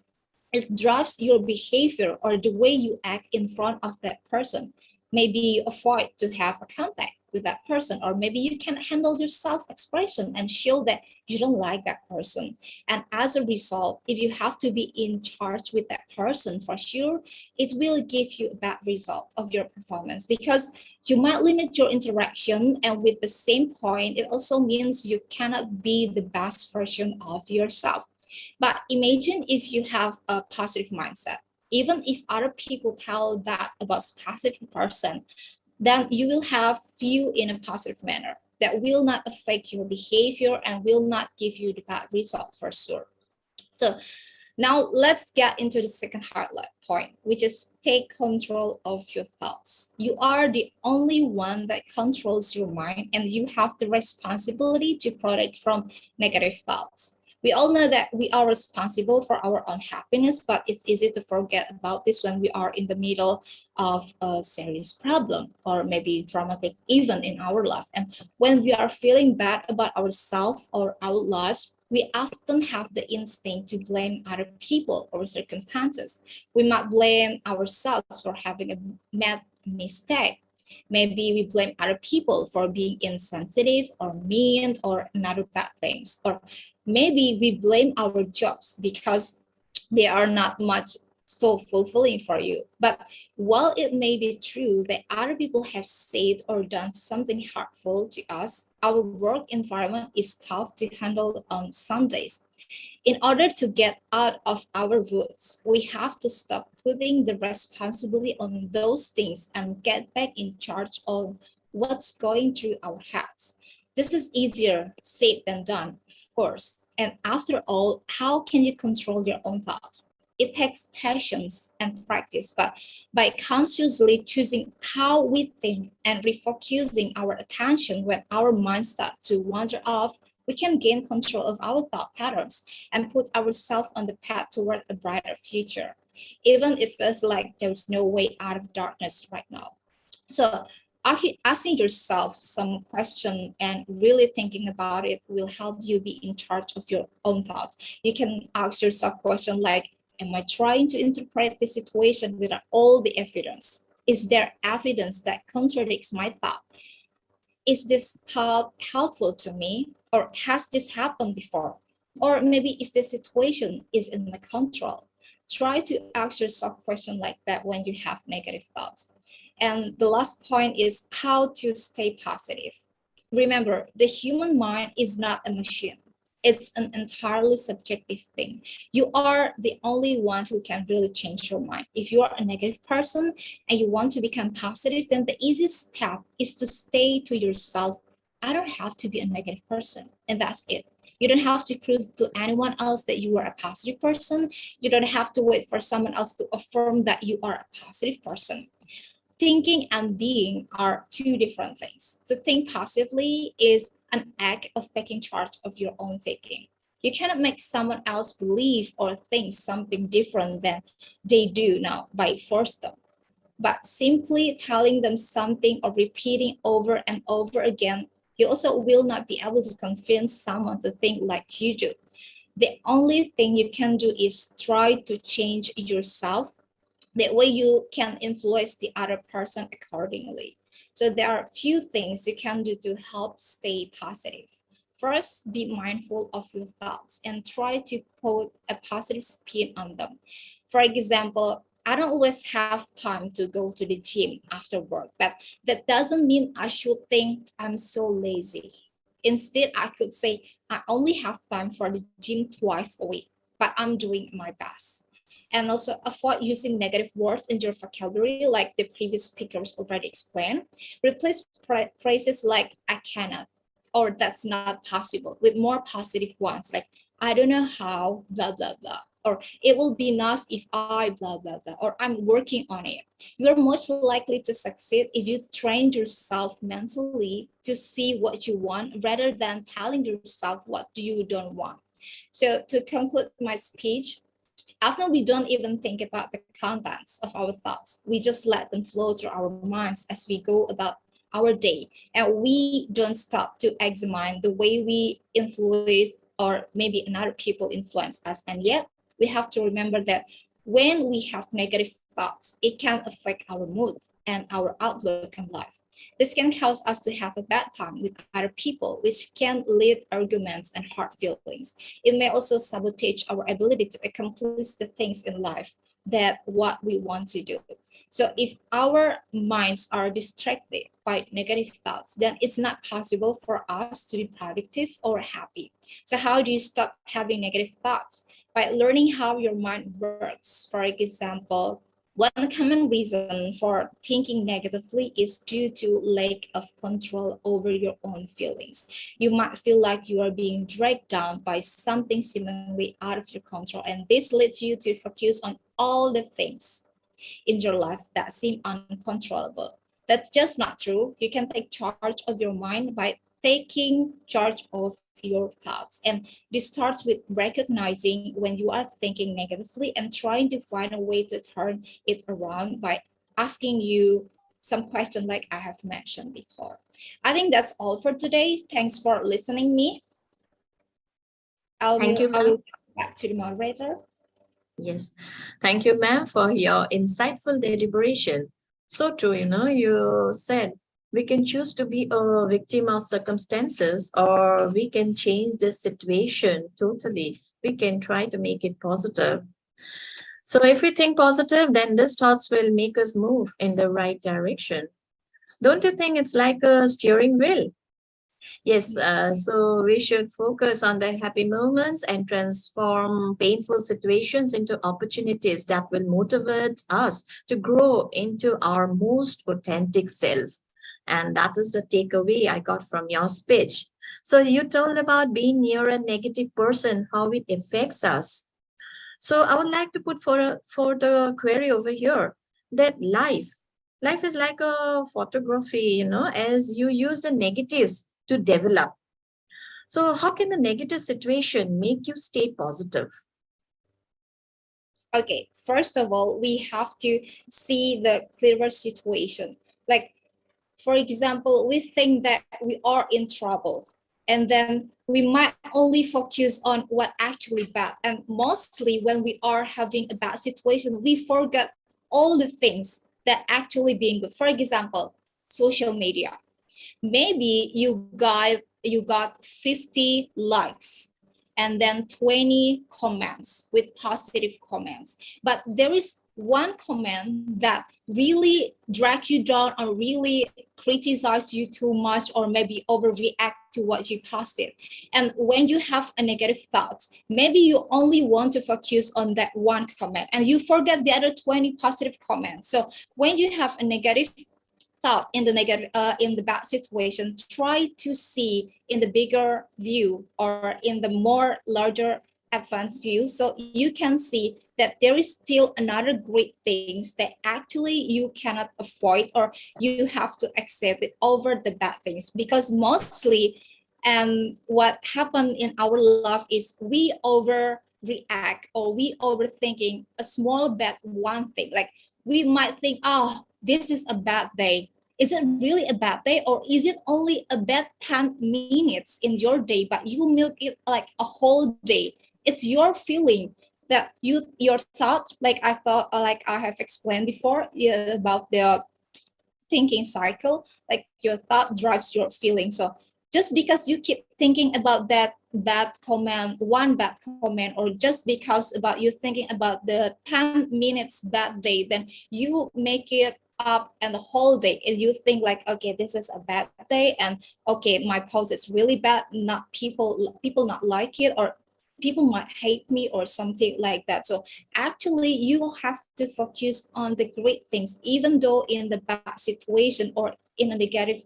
It drives your behavior or the way you act in front of that person. Maybe you avoid to have a contact with that person, or maybe you can handle your self-expression and show that you don't like that person. And as a result, if you have to be in charge with that person, for sure, it will give you a bad result of your performance, because you might limit your interaction. And with the same point, it also means you cannot be the best version of yourself. But imagine if you have a positive mindset. Even if other people tell that about specific person, then you will have view in a positive manner that will not affect your behavior and will not give you the bad result for sure. So now let's get into the second highlight point, which is take control of your thoughts. You are the only one that controls your mind, and you have the responsibility to protect from negative thoughts. We all know that we are responsible for our own happiness, but it's easy to forget about this when we are in the middle of a serious problem or maybe dramatic event in our life. And when we are feeling bad about ourselves or our lives, we often have the instinct to blame other people or circumstances. We might blame ourselves for having a made mistake. Maybe we blame other people for being insensitive or mean or another bad things. Or maybe we blame our jobs because they are not much so fulfilling for you. But while it may be true that other people have said or done something hurtful to us, our work environment is tough to handle on some days. In order to get out of our roots, we have to stop putting the responsibility on those things and get back in charge of what's going through our heads. This is easier said than done, of course. And after all, how can you control your own thoughts? It takes patience and practice, but by consciously choosing how we think and refocusing our attention when our mind starts to wander off, we can gain control of our thought patterns and put ourselves on the path toward a brighter future, even if it feels like there's no way out of darkness right now. So asking yourself some question and really thinking about it will help you be in charge of your own thoughts. You can ask yourself question like, am I trying to interpret the situation without all the evidence? Is there evidence that contradicts my thought? Is this thought helpful to me? Or has this happened before? Or maybe is the situation is in my control? Try to ask yourself questions like that when you have negative thoughts. And the last point is how to stay positive. Remember, the human mind is not a machine. It's an entirely subjective thing. You are the only one who can really change your mind. If you are a negative person and you want to become positive, then the easiest step is to say to yourself, I don't have to be a negative person. And that's it. You don't have to prove to anyone else that you are a positive person. You don't have to wait for someone else to affirm that you are a positive person. Thinking and being are two different things. To think positively is an act of taking charge of your own thinking. You cannot make someone else believe or think something different than they do now by force them. But simply telling them something or repeating over and over again, you also will not be able to convince someone to think like you do. The only thing you can do is try to change yourself. That way you can influence the other person accordingly. So there are a few things you can do to help stay positive. First, be mindful of your thoughts and try to put a positive spin on them. For example, I don't always have time to go to the gym after work, but that doesn't mean I should think I'm so lazy. Instead, I could say, I only have time for the gym twice a week, but I'm doing my best. And also avoid using negative words in your vocabulary, like the previous speakers already explained. Replace phrases like I cannot or that's not possible with more positive ones, like I don't know how, blah, blah, blah. Or it will be nice if I, blah, blah, blah. Or I'm working on it. You are most likely to succeed if you train yourself mentally to see what you want rather than telling yourself what you don't want. So to conclude my speech, often we don't even think about the contents of our thoughts. We just let them flow through our minds as we go about our day. And we don't stop to examine the way we influence or maybe another people influence us. And yet we have to remember that when we have negative thoughts, it can affect our mood and our outlook on life. This can cause us to have a bad time with other people, which can lead arguments and hard feelings. It may also sabotage our ability to accomplish the things in life that what we want to do. So if our minds are distracted by negative thoughts, then it's not possible for us to be productive or happy. So how do you stop having negative thoughts? By learning how your mind works. For example, one common reason for thinking negatively is due to lack of control over your own feelings. You might feel like you are being dragged down by something seemingly out of your control, and this leads you to focus on all the things in your life that seem uncontrollable. That's just not true. You can take charge of your mind by taking charge of your thoughts. And this starts with recognizing when you are thinking negatively and trying to find a way to turn it around by asking you some questions like I have mentioned before. I think that's all for today. Thanks for listening me. Thank you, I ma'am. will get back to the moderator. Yes, thank you, ma'am, for your insightful deliberation. So true, you said we can choose to be a victim of circumstances, or we can change the situation totally. We can try to make it positive. So if we think positive, then these thoughts will make us move in the right direction. Don't you think it's like a steering wheel? Yes, so we should focus on the happy moments and transform painful situations into opportunities that will motivate us to grow into our most authentic self. And that is the takeaway I got from your speech. So you told about being near a negative person, how it affects us. So I would like to put for the query over here that life is like a photography, as you use the negatives to develop. So how can a negative situation make you stay positive? Okay, first of all, we have to see the clearer situation. Like, for example, we think that we are in trouble, and then we might only focus on what actually bad. And mostly when we are having a bad situation, we forget all the things that actually being good. For example, social media. Maybe you got 50 likes and then 20 comments with positive comments, but there is one comment that really drags you down or really criticize you too much or maybe overreact to what you posted. And when you have a negative thought, maybe you only want to focus on that one comment and you forget the other 20 positive comments. So when you have a negative thought in the bad situation, try to see in the bigger view or in the more larger advanced view, so you can see that there is still another great things that actually you cannot avoid, or you have to accept it over the bad things. Because mostly what happened in our life is we overreact or we overthinking a small bad one thing. Like we might think, oh, this is a bad day. Is it really a bad day, or is it only a bad 10 minutes in your day, but you milk it like a whole day? It's your feeling that your thought, like I have explained before, about the thinking cycle, like your thought drives your feeling. So just because you keep thinking about that bad comment, one bad comment, or just because about you thinking about the 10 minutes bad day, then you make it up and the whole day, and you think like, okay, this is a bad day, and okay, my post is really bad, not people not like it, or people might hate me or something like that. So actually you have to focus on the great things, even though in the bad situation or in a negative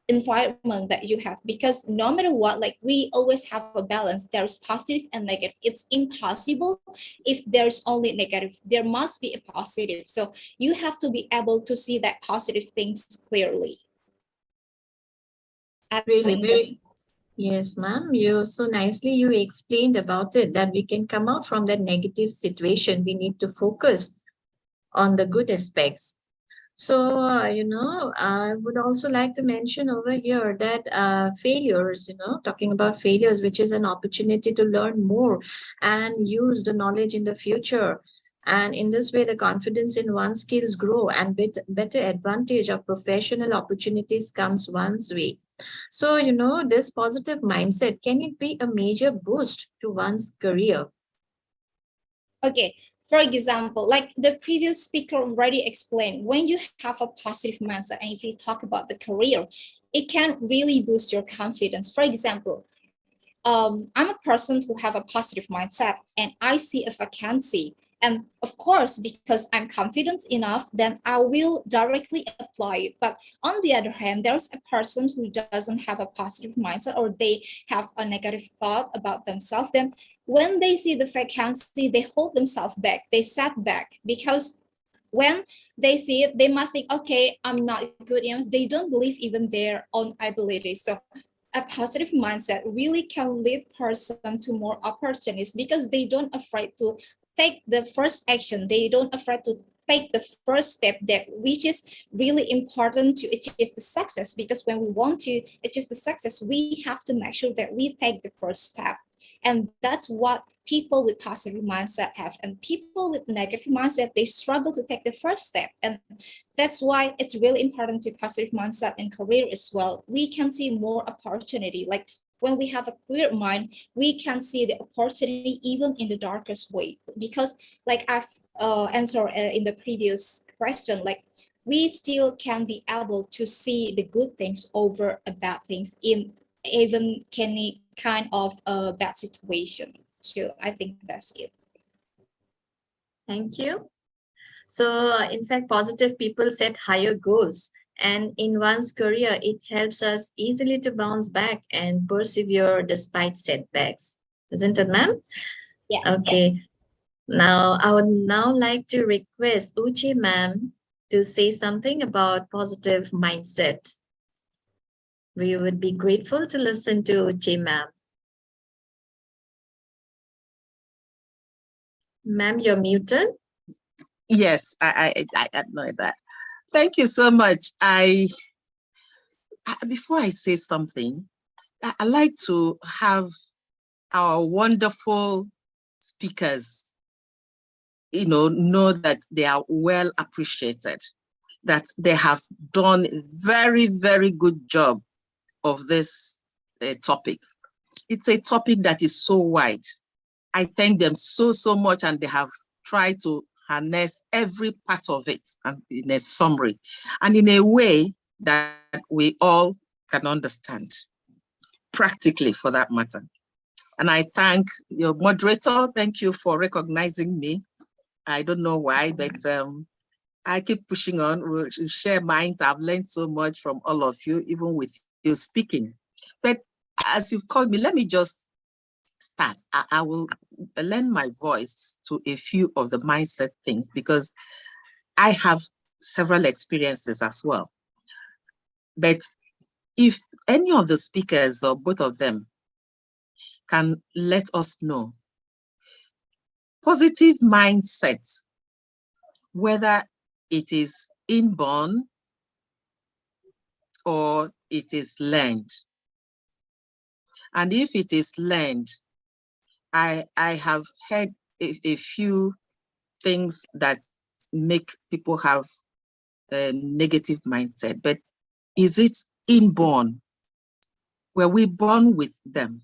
environment that you have, because no matter what, like we always have a balance. There's positive and negative. It's impossible if there's only negative. There must be a positive. So you have to be able to see that positive things clearly. Really. Yes, ma'am. You explained about it, that we can come out from that negative situation. We need to focus on the good aspects. So, I would also like to mention over here that failures, talking about failures, which is an opportunity to learn more and use the knowledge in the future. And in this way, the confidence in one's skills grow and better advantage of professional opportunities comes one's way. So, this positive mindset, can it be a major boost to one's career? Okay, for example, like the previous speaker already explained, when you have a positive mindset and if you talk about the career, it can really boost your confidence. For example, I'm a person who have a positive mindset and I see a vacancy. And of course, because I'm confident enough, then I will directly apply it. But on the other hand, there's a person who doesn't have a positive mindset or they have a negative thought about themselves. Then when they see the vacancy, they hold themselves back, they sat back because when they see it, they might think, okay, I'm not good enough. They don't believe even their own abilities. So a positive mindset really can lead person to more opportunities because they don't afraid to take the first action. They don't afraid to take the first step that which is really important to achieve the success, because when we want to achieve the success, we have to make sure that we take the first step. And that's what people with positive mindset have, and people with negative mindset, they struggle to take the first step. And that's why it's really important to positive mindset in career as well. We can see more opportunity. Like when we have a clear mind, we can see the opportunity even in the darkest way. Because like I've answered in the previous question, like we still can be able to see the good things over a bad things in even any kind of a bad situation. So I think that's it. Thank you. So, in fact, positive people set higher goals. And in one's career, it helps us easily to bounce back and persevere despite setbacks. Isn't it, ma'am? Yes. Okay. Now, I would now like to request Uchi ma'am to say something about positive mindset. We would be grateful to listen to Uchi ma'am. Ma'am, you're muted. Yes, I know that. Thank you so much. Before I say something, I like to have our wonderful speakers, know that they are well appreciated, that they have done a very, very good job of this topic. It's a topic that is so wide. I thank them so, so much, and they have tried to harness every part of it and in a summary and in a way that we all can understand, practically for that matter. And I thank your moderator. Thank you for recognizing me. I don't know why, but I keep pushing on. We'll share minds. I've learned so much from all of you, even with you speaking. But as you've called me, let me just start. I will lend my voice to a few of the mindset things because I have several experiences as well. But if any of the speakers or both of them can let us know, positive mindset, whether it is inborn or it is learned. And if it is learned, I have heard a few things that make people have a negative mindset, but is it inborn? Were we born with them?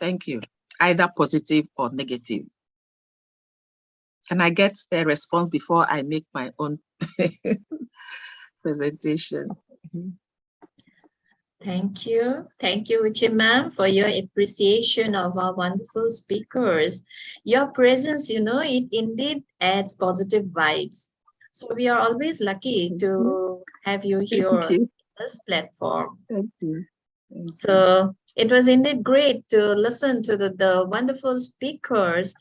Thank you. Either positive or negative. Can I get a response before I make my own presentation? Thank you. Thank you, Uchi ma'am, for your appreciation of our wonderful speakers. Your presence, it indeed adds positive vibes. So we are always lucky to have you here on this platform. Thank you. So it was indeed great to listen to the wonderful speakers.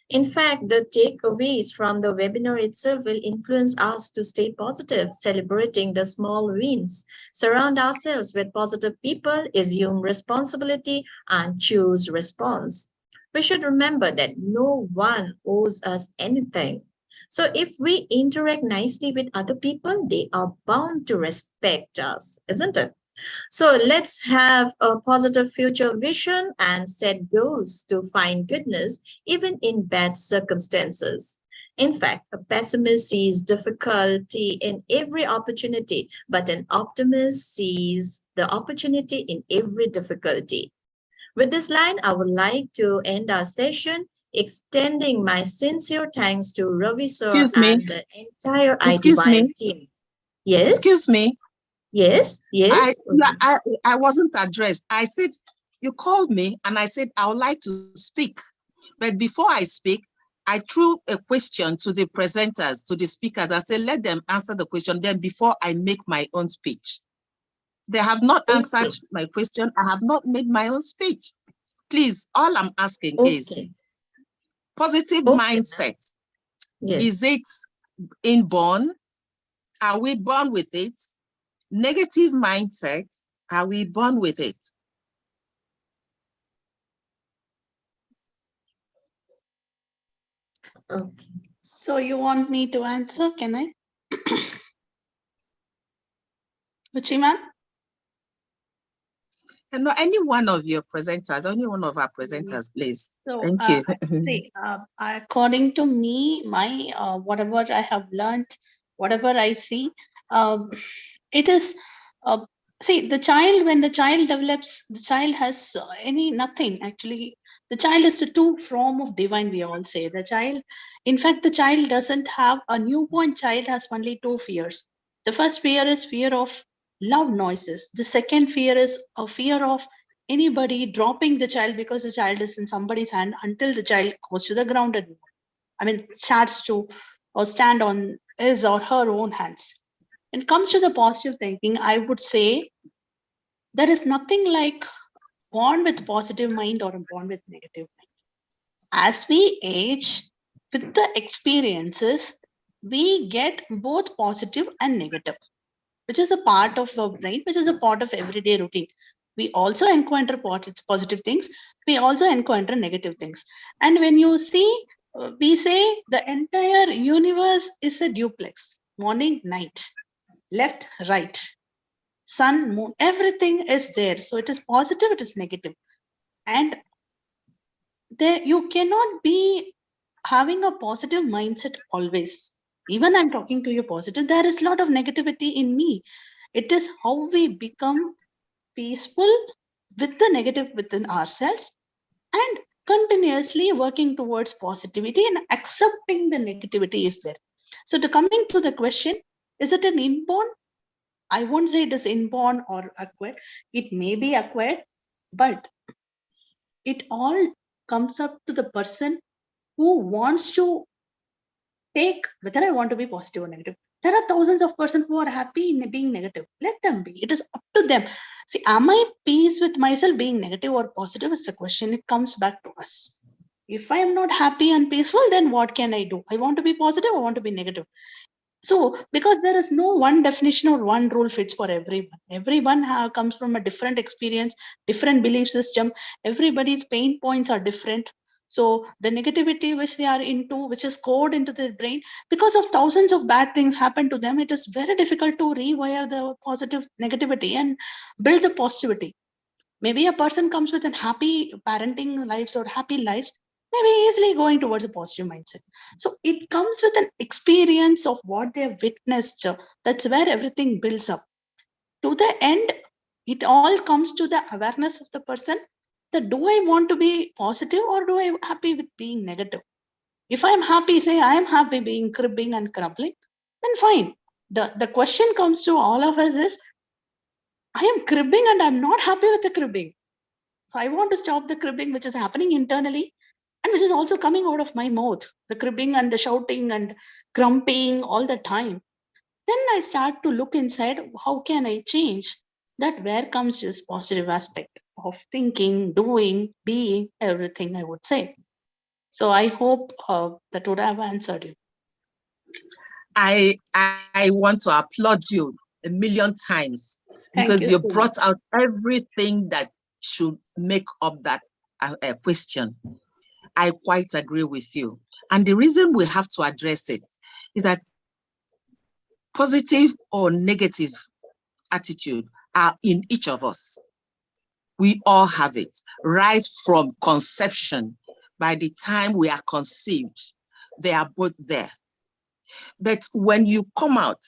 In fact, the takeaways from the webinar itself will influence us to stay positive, celebrating the small wins, surround ourselves with positive people, assume responsibility, and choose response. We should remember that no one owes us anything. So if we interact nicely with other people, they are bound to respect us, isn't it? So let's have a positive future vision and set goals to find goodness even in bad circumstances. In fact, a pessimist sees difficulty in every opportunity, but an optimist sees the opportunity in every difficulty. With this line, I would like to end our session, extending my sincere thanks to Ravi sir Excuse me. and the entire Excuse IDYM me. team. Yes, Excuse me. yes, I yes. yeah, Okay. I wasn't addressed. I said you called me and I said I would like to speak. But before I speak, I threw a question to the presenters, to the speakers. I said, let them answer the question. Then before I make my own speech. They have not answered Okay. my question. I have not made my own speech. Please, all I'm asking is Okay. positive Okay, ma'am. mindset. Is Yes. it inborn? Are we born with it? Negative mindset, are we born with it? Okay. So you want me to answer? Can I? Ruchi ma'am? And not any one of your presenters, any one of our presenters, please. So Thank you. see, according to me, my whatever I have learned, whatever I see, it is see the child, when the child develops, the child has nothing actually. The child is the true form of divine. We all say the child. In fact, the child doesn't have a newborn child has only two fears. The first fear is fear of loud noises. The second fear is a fear of anybody dropping the child because the child is in somebody's hand until the child goes to the ground and starts to or stand on his or her own hands. When it comes to the positive thinking, I would say there is nothing like born with positive mind or born with negative mind. As we age, with the experiences, we get both positive and negative, which is a part of our brain, which is a part of everyday routine. We also encounter positive things. We also encounter negative things. And when you see, we say the entire universe is a duplex, morning, night, left, right, sun, moon, everything is there. So it is positive, it is negative. And there, you cannot be having a positive mindset always. Even I'm talking to you positive, there is a lot of negativity in me. It is how we become peaceful with the negative within ourselves and continuously working towards positivity and accepting the negativity is there. So to coming to the question, is it an inborn? I won't say it is inborn or acquired. It may be acquired, but it all comes up to the person who wants to take whether I want to be positive or negative. There are thousands of persons who are happy in being negative. Let them be. It is up to them. See, am I peace with myself being negative or positive? It's a question. It comes back to us. If I am not happy and peaceful, then what can I do? I want to be positive, I want to be negative. So, because there is no one definition or one rule fits for everyone. Everyone comes from a different experience, different belief system. Everybody's pain points are different. So, the negativity which they are into, which is coded into their brain, because of thousands of bad things happen to them, it is very difficult to rewire the positive negativity and build the positivity. Maybe a person comes with a happy parenting lives or happy lives, maybe easily going towards a positive mindset. So it comes with an experience of what they have witnessed. That's where everything builds up. To the end, it all comes to the awareness of the person that do I want to be positive or do I happy with being negative? If I'm happy, say I am happy being cribbing and crumbling, then fine. The question comes to all of us is I am cribbing and I'm not happy with the cribbing. So I want to stop the cribbing which is happening internally and which is also coming out of my mouth, the cribbing and the shouting and grumping all the time. Then I start to look inside, how can I change? That where comes this positive aspect of thinking, doing, being, everything I would say. So I hope that would have answered you. I want to applaud you a million times Thank because you you so much. brought out everything that should make up that question. I quite agree with you. And the reason we have to address it is that positive or negative attitude are in each of us. We all have it right from conception. By the time we are conceived, they are both there. But when you come out,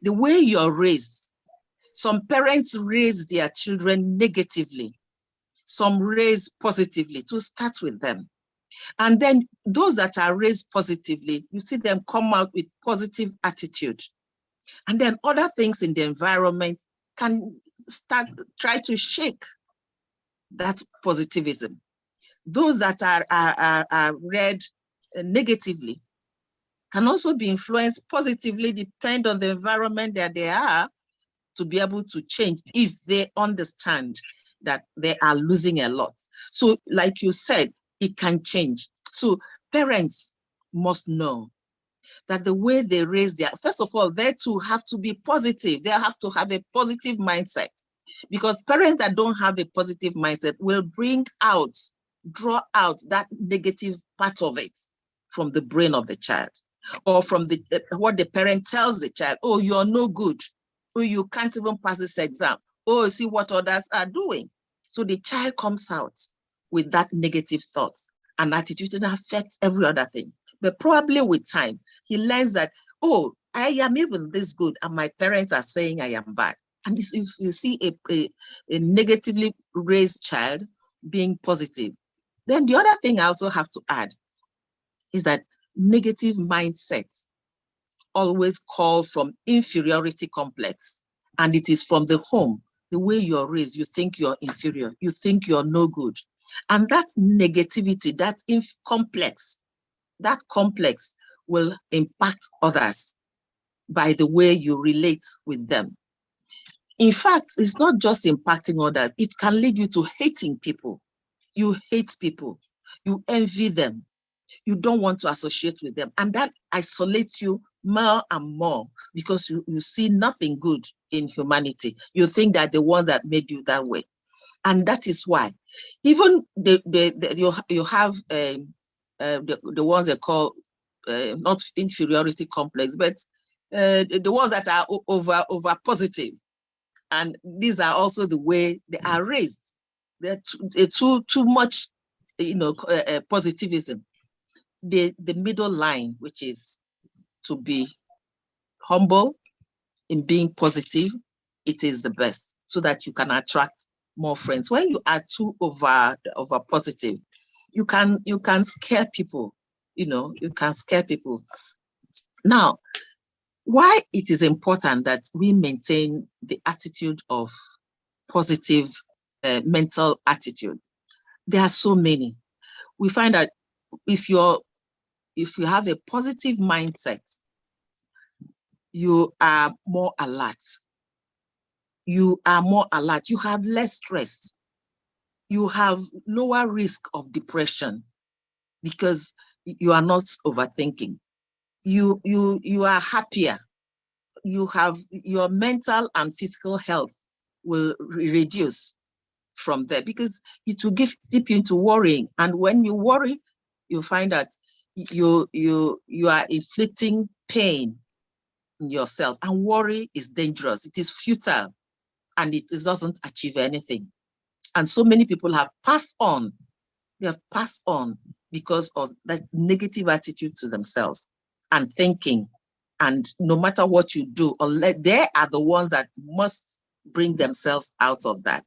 the way you're raised, some parents raise their children negatively, some raise positively to start with them. And then those that are raised positively, you see them come out with positive attitude. And then other things in the environment can try to shake that positivism. Those that are read negatively can also be influenced positively, depend on the environment that they are, to be able to change if they understand that they are losing a lot. So like you said, it can change. So parents must know that the way they raise their, first of all, they too have to be positive. They have to have a positive mindset, because parents that don't have a positive mindset will draw out that negative part of it from the brain of the child, or from what the parent tells the child. Oh, you're no good. Oh, you can't even pass this exam. Oh, see what others are doing. So the child comes out with that negative thoughts and attitude, and affects every other thing. But probably with time, he learns that, oh, I am even this good, and my parents are saying I am bad. And if you see a negatively raised child being positive, then the other thing I also have to add is that negative mindsets always call from inferiority complex, and it is from the home. The way you're raised, you think you're inferior, you think you're no good, and that negativity, that complex will impact others by the way you relate with them. In fact, it's not just impacting others, it can lead you to hating people. You hate people, you envy them, you don't want to associate with them, and that isolates you more and more, because you see nothing good in humanity. You think that the one that made you that way. And that is why even you have the ones they call not inferiority complex, but the ones that are over positive. And these are also the way they are raised. They're too much, positivism. The middle line, which is to be humble in being positive, it is the best, so that you can attract more friends. When you are too over positive, you can scare people. You can scare people. Now, why it is important that we maintain the attitude of positive mental attitude? There are so many. We find that if you have a positive mindset, you are more alert. You are more alert. You have less stress. You have lower risk of depression, because you are not overthinking. You are happier. You have your mental and physical health will reduce from there, because it will dip into worrying. And when you worry, you find that you are inflicting pain in yourself, and worry is dangerous. It is futile, and it doesn't achieve anything. And so many people have passed on. They have passed on because of that negative attitude to themselves and thinking. And no matter what you do, they are the ones that must bring themselves out of that.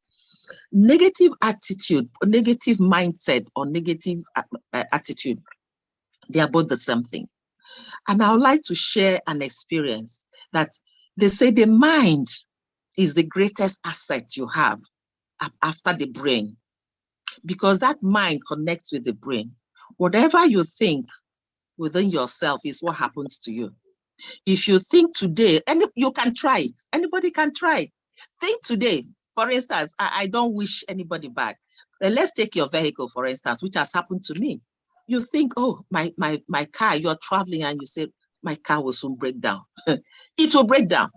Negative attitude, negative mindset, or negative attitude, they are both the same thing. And I would like to share an experience that they say the mind is the greatest asset you have after the brain, because that mind connects with the brain. Whatever you think within yourself is what happens to you. If you think today, and you can try it, anybody can try it. Think today, for instance, I don't wish anybody bad. Let's take your vehicle, for instance, which has happened to me. You think, oh, my car, you're traveling and you say, my car will soon break down. It will break down,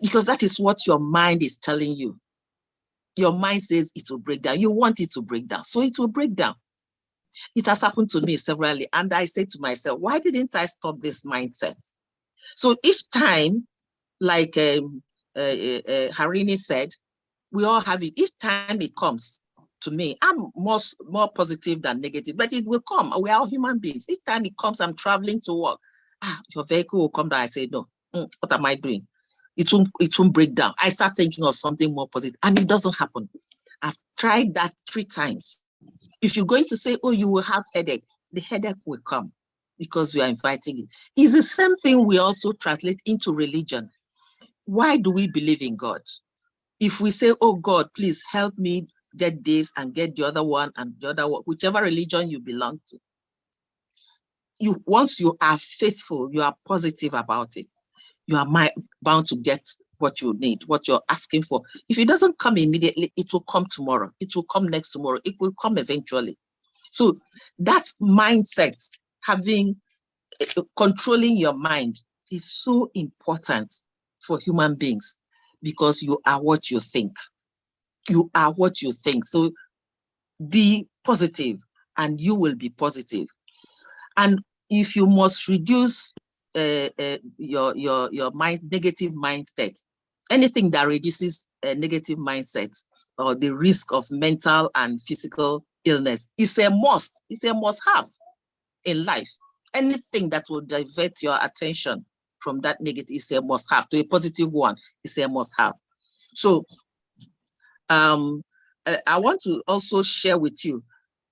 because that is what your mind is telling you. Your mind says it will break down. You want it to break down, so it will break down. It has happened to me severally. And I say to myself, why didn't I stop this mindset? So each time, like Harini said, we all have it. Each time it comes to me, I'm more positive than negative, but it will come. We are all human beings. Each time it comes, I'm traveling to work. Your vehicle will come down. I say, no, what am I doing? It won't break down. I start thinking of something more positive, and it doesn't happen. I've tried that 3 times. If you're going to say, oh, you will have headache, the headache will come because you are inviting it. It's the same thing we also translate into religion. Why do we believe in God? If we say, oh God, please help me get this and get the other one and the other one, whichever religion you belong to, once you are faithful, you are positive about it, you are bound to get what you need, what you're asking for. If it doesn't come immediately, it will come tomorrow. It will come next tomorrow. It will come eventually. So that mindset, controlling your mind is so important for human beings, because you are what you think. You are what you think. So be positive and you will be positive. And if you must reduce your negative mindset, anything that reduces negative mindset or the risk of mental and physical illness is a must. It's a must-have in life. Anything that will divert your attention from that negative is a must-have to a positive one. Is a must-have. So I want to also share with you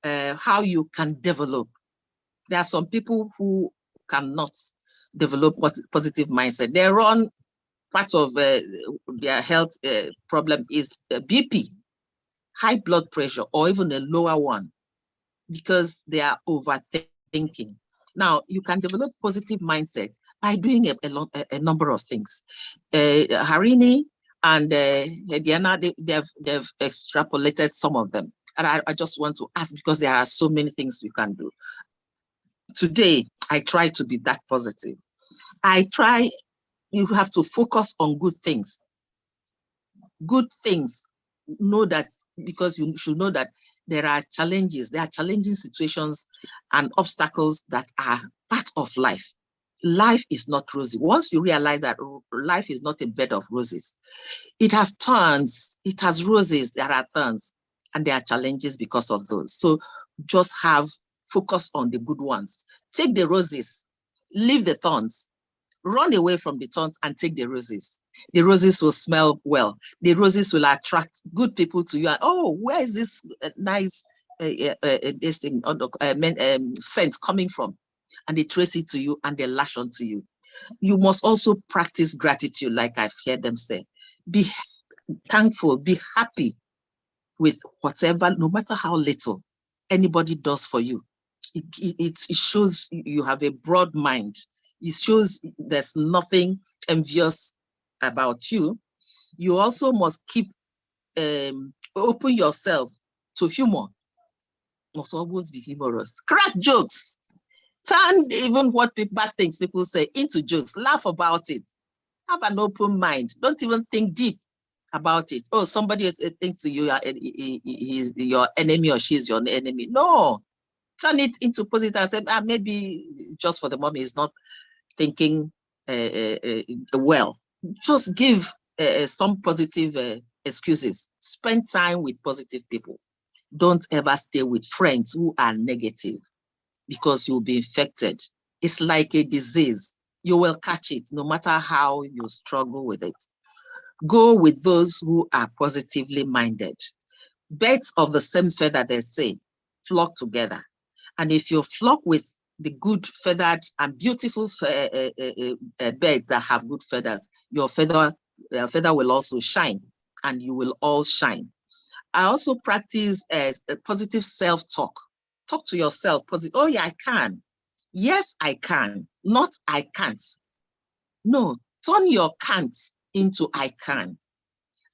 how you can develop. There are some people who cannot develop positive mindset. They run, part of their health problem is BP, high blood pressure, or even a lower one, because they are overthinking. Now, you can develop positive mindset by doing a number of things. Harini and Hardiana, they've extrapolated some of them. And I just want to ask, because there are so many things you can do. Today, I try to be that positive. You have to focus on good things. Good things. Know that, because you should know that there are challenges, there are challenging situations and obstacles that are part of life. Life is not rosy. Once you realize that life is not a bed of roses, it has thorns, it has roses, there are thorns, and there are challenges because of those. So just focus on the good ones. Take the roses, leave the thorns, run away from the thorns and take the roses. The roses will smell well. The roses will attract good people to you. And, oh, where is this nice scent coming from? And they trace it to you and they lash onto you. You must also practice gratitude, like I've heard them say. Be thankful, be happy with whatever, no matter how little anybody does for you. It shows you have a broad mind. It shows there's nothing envious about you. You also must keep open yourself to humor. Must always be humorous. Crack jokes. Turn even bad things people say into jokes. Laugh about it. Have an open mind. Don't even think deep about it. Oh, somebody thinks you he's your enemy or she's your enemy. No. Turn it into positive and say, maybe just for the moment he's not thinking well. Just give some positive excuses. Spend time with positive people. Don't ever stay with friends who are negative, because you'll be infected. It's like a disease. You will catch it no matter how you struggle with it. Go with those who are positively minded. Birds of the same feather, they say, flock together. And if you flock with the good feathered and beautiful birds that have good feathers, your feather will also shine, and you will all shine. I also practice a positive self-talk. Talk to yourself positive. Oh yeah, I can. Yes, I can. Not I can't. No, turn your can't into I can,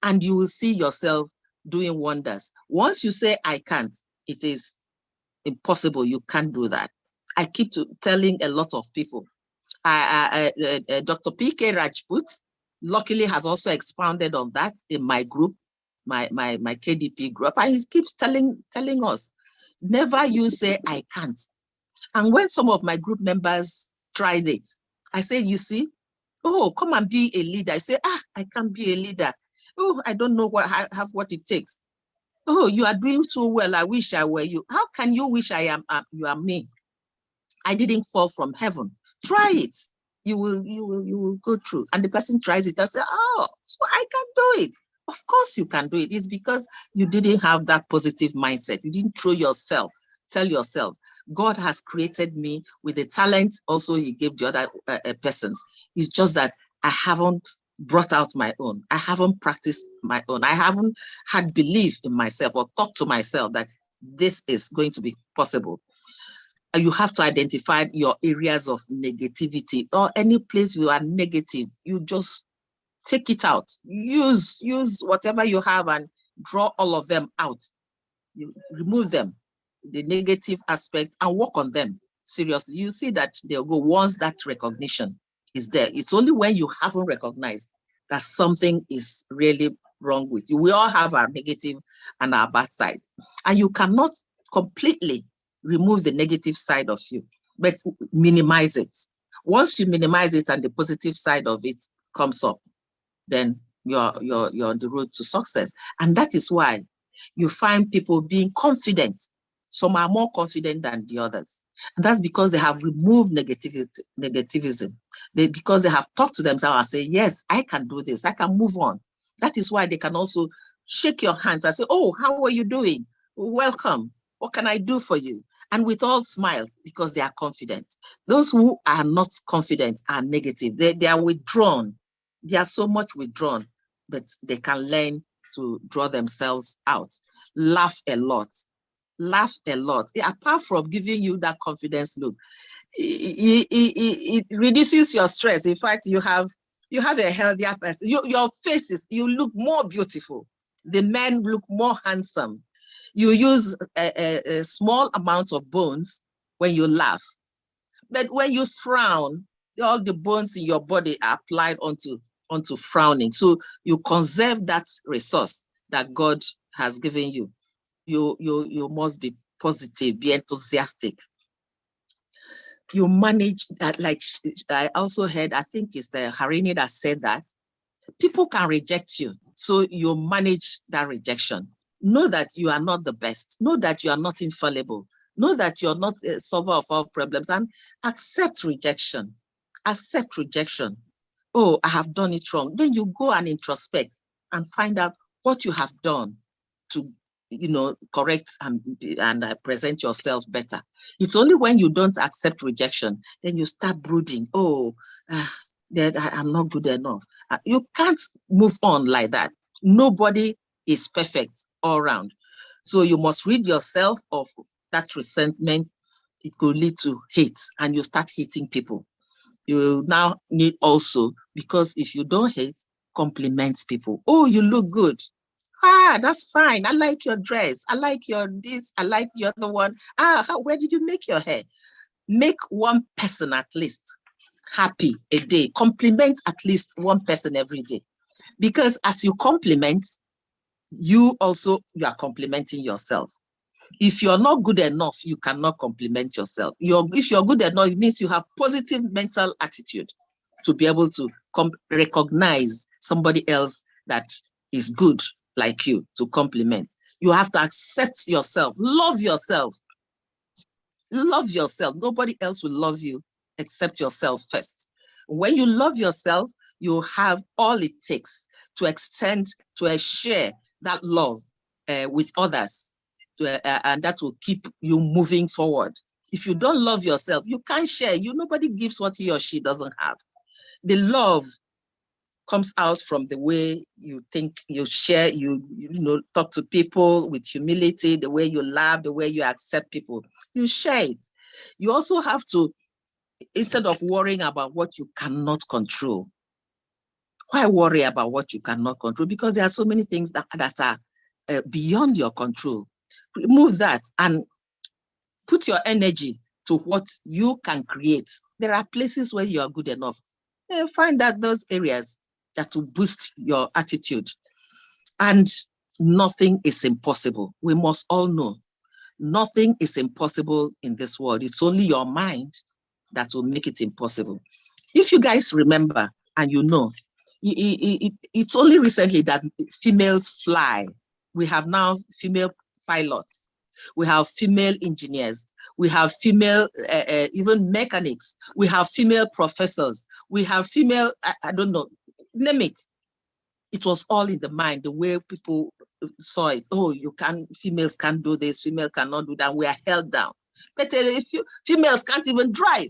and you will see yourself doing wonders. Once you say I can't, it is impossible. You can't do that. I keep telling a lot of people. Dr. P.K. Rajput luckily has also expounded on that in my group, my KDP group. And he keeps telling us, Never you say, I can't. And when some of my group members tried it, I said, you see, oh, come and be a leader. I say, I can't be a leader. Oh, I don't know what I have what it takes. Oh, you are doing so well. I wish I were you. How can you wish I am you are me? I didn't fall from heaven. Try it. You will go through. And the person tries it. I say, oh, so I can do it. Of course you can do it. It's because you didn't have that positive mindset. You didn't tell yourself, God has created me with the talent also he gave the other persons. It's just that I haven't brought out my own. I haven't practiced my own. I haven't had belief in myself or talked to myself that this is going to be possible. You have to identify your areas of negativity or any place you are negative. You just take it out. Use whatever you have and draw all of them out. You remove them, the negative aspect, and work on them seriously. You see that they'll go once that recognition is there. It's only when you haven't recognized that something is really wrong with you. We all have our negative and our bad sides, and you cannot completely remove the negative side of you, but minimize it. Once you minimize it and the positive side of it comes up, then you're on the road to success. And that is why you find people being confident. Some are more confident than the others. And that's because they have removed negativism. Because they have talked to themselves and say, yes, I can do this. I can move on. That is why they can also shake your hands and say, oh, how are you doing? Welcome. What can I do for you? And with all smiles, because they are confident. Those who are not confident are negative. They are withdrawn. They are so much withdrawn, but they can learn to draw themselves out. Laugh a lot. Laugh a lot. Apart from giving you that confidence look, it reduces your stress. In fact, you have a healthier person. Your faces, you look more beautiful. The men look more handsome. You use a small amount of bones when you laugh. But when you frown, all the bones in your body are applied onto frowning. So you conserve that resource that God has given you. You must be positive, be enthusiastic. You manage that, like I also heard, I think it's Hardiana that said that people can reject you. So you manage that rejection. Know that you are not the best. Know that you are not infallible. Know that you're not a solver of all problems, and accept rejection. Accept rejection. Oh, I have done it wrong. Then you go and introspect and find out what you have done to, correct and present yourself better. It's only when you don't accept rejection, then you start brooding. Oh, that I'm not good enough. You can't move on like that. Nobody is perfect all around. So you must rid yourself of that resentment. It could lead to hate, and you start hating people. You now need also, because if you don't hate, compliment people. Oh, you look good. That's fine. I like your dress. I like your this. I like the other one. Where did you make your hair? Make one person at least happy a day. Compliment at least one person every day. Because as you compliment, you are complimenting yourself. If you're not good enough, you cannot compliment yourself. If you're good enough, it means you have positive mental attitude to be able to recognize somebody else that is good like you to compliment. You have to accept yourself, love yourself. Love yourself. Nobody else will love you except yourself first. When you love yourself, you have all it takes to extend, to share that love with others, and that will keep you moving forward. If you don't love yourself, you can't share. Nobody gives what he or she doesn't have. The love comes out from the way you think, you share, you talk to people with humility, the way you laugh, the way you accept people. You share it. You also have to, instead of worrying about what you cannot control, why worry about what you cannot control? Because there are so many things that are beyond your control. Remove that and put your energy to what you can create. There are places where you are good enough. Find out those areas that will boost your attitude. And nothing is impossible. We must all know Nothing is impossible in this world. It's only your mind that will make it impossible. If you guys remember, and you know, it's only recently that females fly. We have now female pilots. We have female engineers. We have female, even mechanics. We have female professors. We have female, I don't know, name it. It was all in the mind, the way people saw it. Oh, females can't do this, female cannot do that. We are held down. But if females can't even drive.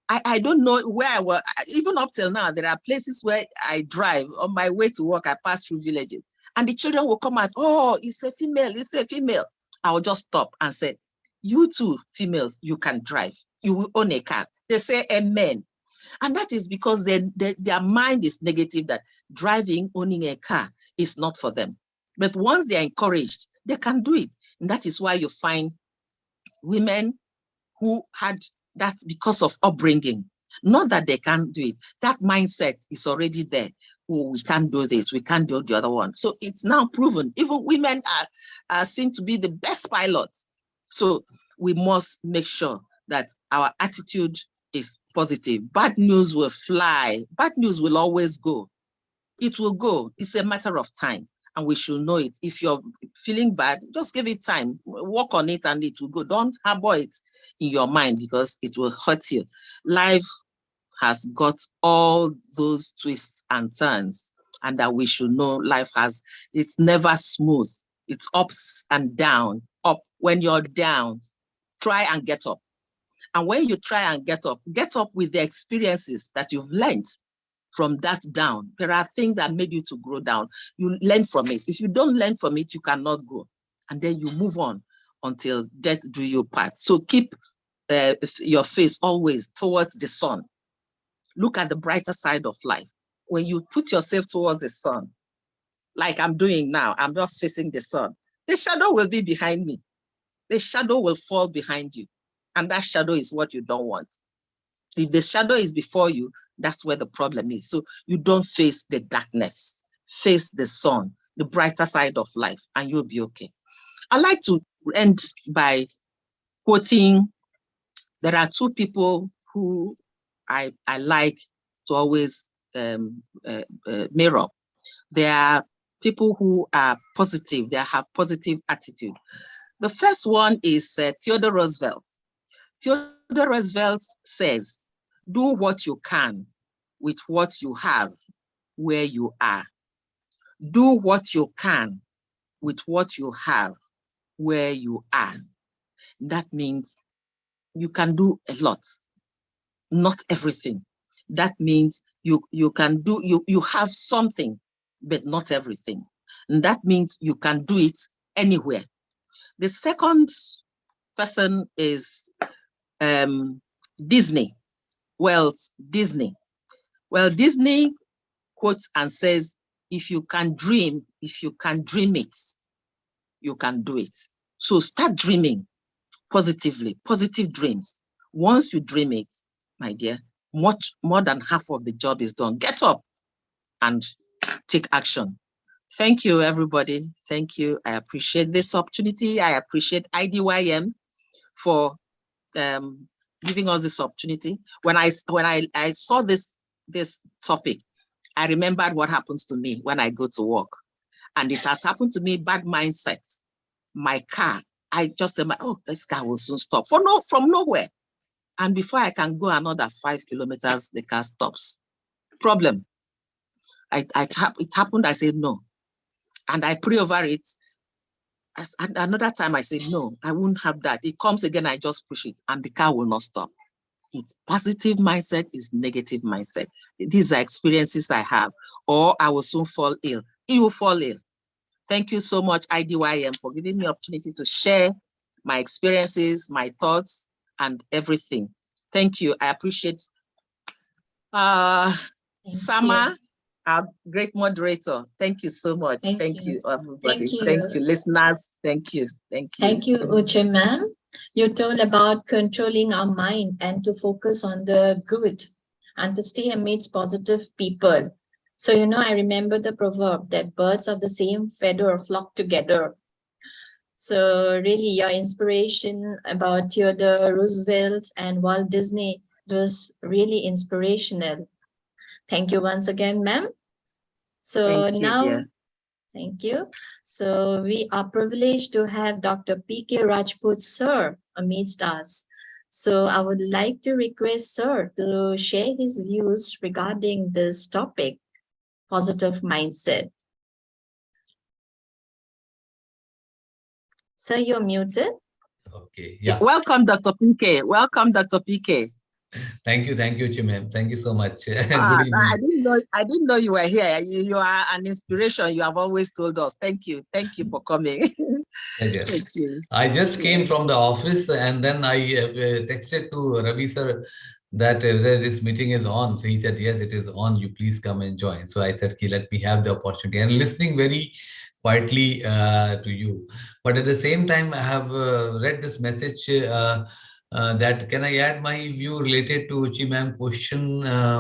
I don't know where I was, even up till now, there are places where I drive on my way to work, I pass through villages, and the children will come out, oh, it's a female, it's a female. I will just stop and say, you two females, you can drive, you will own a car. They say amen. And that is because their mind is negative, that driving, owning a car is not for them. But once they are encouraged, they can do it. And that is why you find women who had that because of upbringing, not that they can't do it. That mindset is already there. Oh, we can't do this, we can't do the other one. So it's now proven. Even women are seen to be the best pilots. So we must make sure that our attitude is positive. Bad news will fly. Bad news will always go. It will go. It's a matter of time. And we should know it. If you're feeling bad, just give it time. Work on it and it will go. Don't harbor it in your mind because it will hurt you. Life has got all those twists and turns, and that we should know it's never smooth. It's ups and down. Up. When you're down, try and get up. And when you try and get up with the experiences that you've learned from that down. There are things that made you to grow down. You learn from it. If you don't learn from it, you cannot grow. And then you move on until death do you part. So keep your face always towards the sun. Look at the brighter side of life. When you put yourself towards the sun, like I'm doing now, I'm just facing the sun. The shadow will be behind me. The shadow will fall behind you. And that shadow is what you don't want. If the shadow is before you, that's where the problem is. So you don't face the darkness, face the sun, the brighter side of life, and you'll be okay. I like to end by quoting, there are two people who I like to always mirror. They are people who are positive, they have positive attitude. The first one is Theodore Roosevelt. Theodore Roosevelt says, do what you can with what you have where you are. Do what you can with what you have where you are. That means you can do a lot, not everything. That means you can do, you have something, but not everything. And that means you can do it anywhere. The second person is Disney. Walt Disney. Well, Disney quotes and says, if you can dream it, you can do it. So start dreaming positively, positive dreams. Once you dream it, my dear, much more than half of the job is done. Get up and take action. Thank you, everybody. Thank you. I appreciate this opportunity. I appreciate IDYM for giving us this opportunity. When I saw this topic, I remembered what happens to me when I go to work. And it has happened to me, bad mindset. My car, I just said, oh, this car will soon stop from nowhere. And before I can go another 5 kilometers, the car stops. Problem. It happened, I said no. And I pray over it. And another time I said, no, I won't have that. It comes again, I just push it and the car will not stop. It's positive mindset, it's negative mindset. These are experiences I have, or I will soon fall ill. You will fall ill. Thank you so much, IDYM, for giving me the opportunity to share my experiences, my thoughts, and everything. Thank you. I appreciate Sama, our great moderator. Thank you so much. Thank you, everybody. Thank you, listeners. Thank you. Thank you. Thank you, Uche ma'am. You told about controlling our mind and to focus on the good and to stay amidst positive people. So, I remember the proverb that birds of the same feather flock together. So really your inspiration about Theodore Roosevelt and Walt Disney was really inspirational. Thank you once again, ma'am. So Thank you, now, dear. thank you. So we are privileged to have Dr. P.K. Rajput, sir, amidst us. So I would like to request sir to share his views regarding this topic, positive mindset. Sir, you're muted. Okay, yeah. Welcome, Dr. PK. Welcome, Dr. PK. Thank you, Chimem. Thank you so much. Good I evening. didn't know you were here. You are an inspiration. You have always told us. Thank you for coming. Pleasure. Thank you. I just came from the office and then I texted to Ravi sir that whether this meeting is on. So he said, yes, it is on. You please come and join. So I said, okay, let me have the opportunity and listening very quietly to you. But at the same time, I have read this message that can I add my view related to Chimam question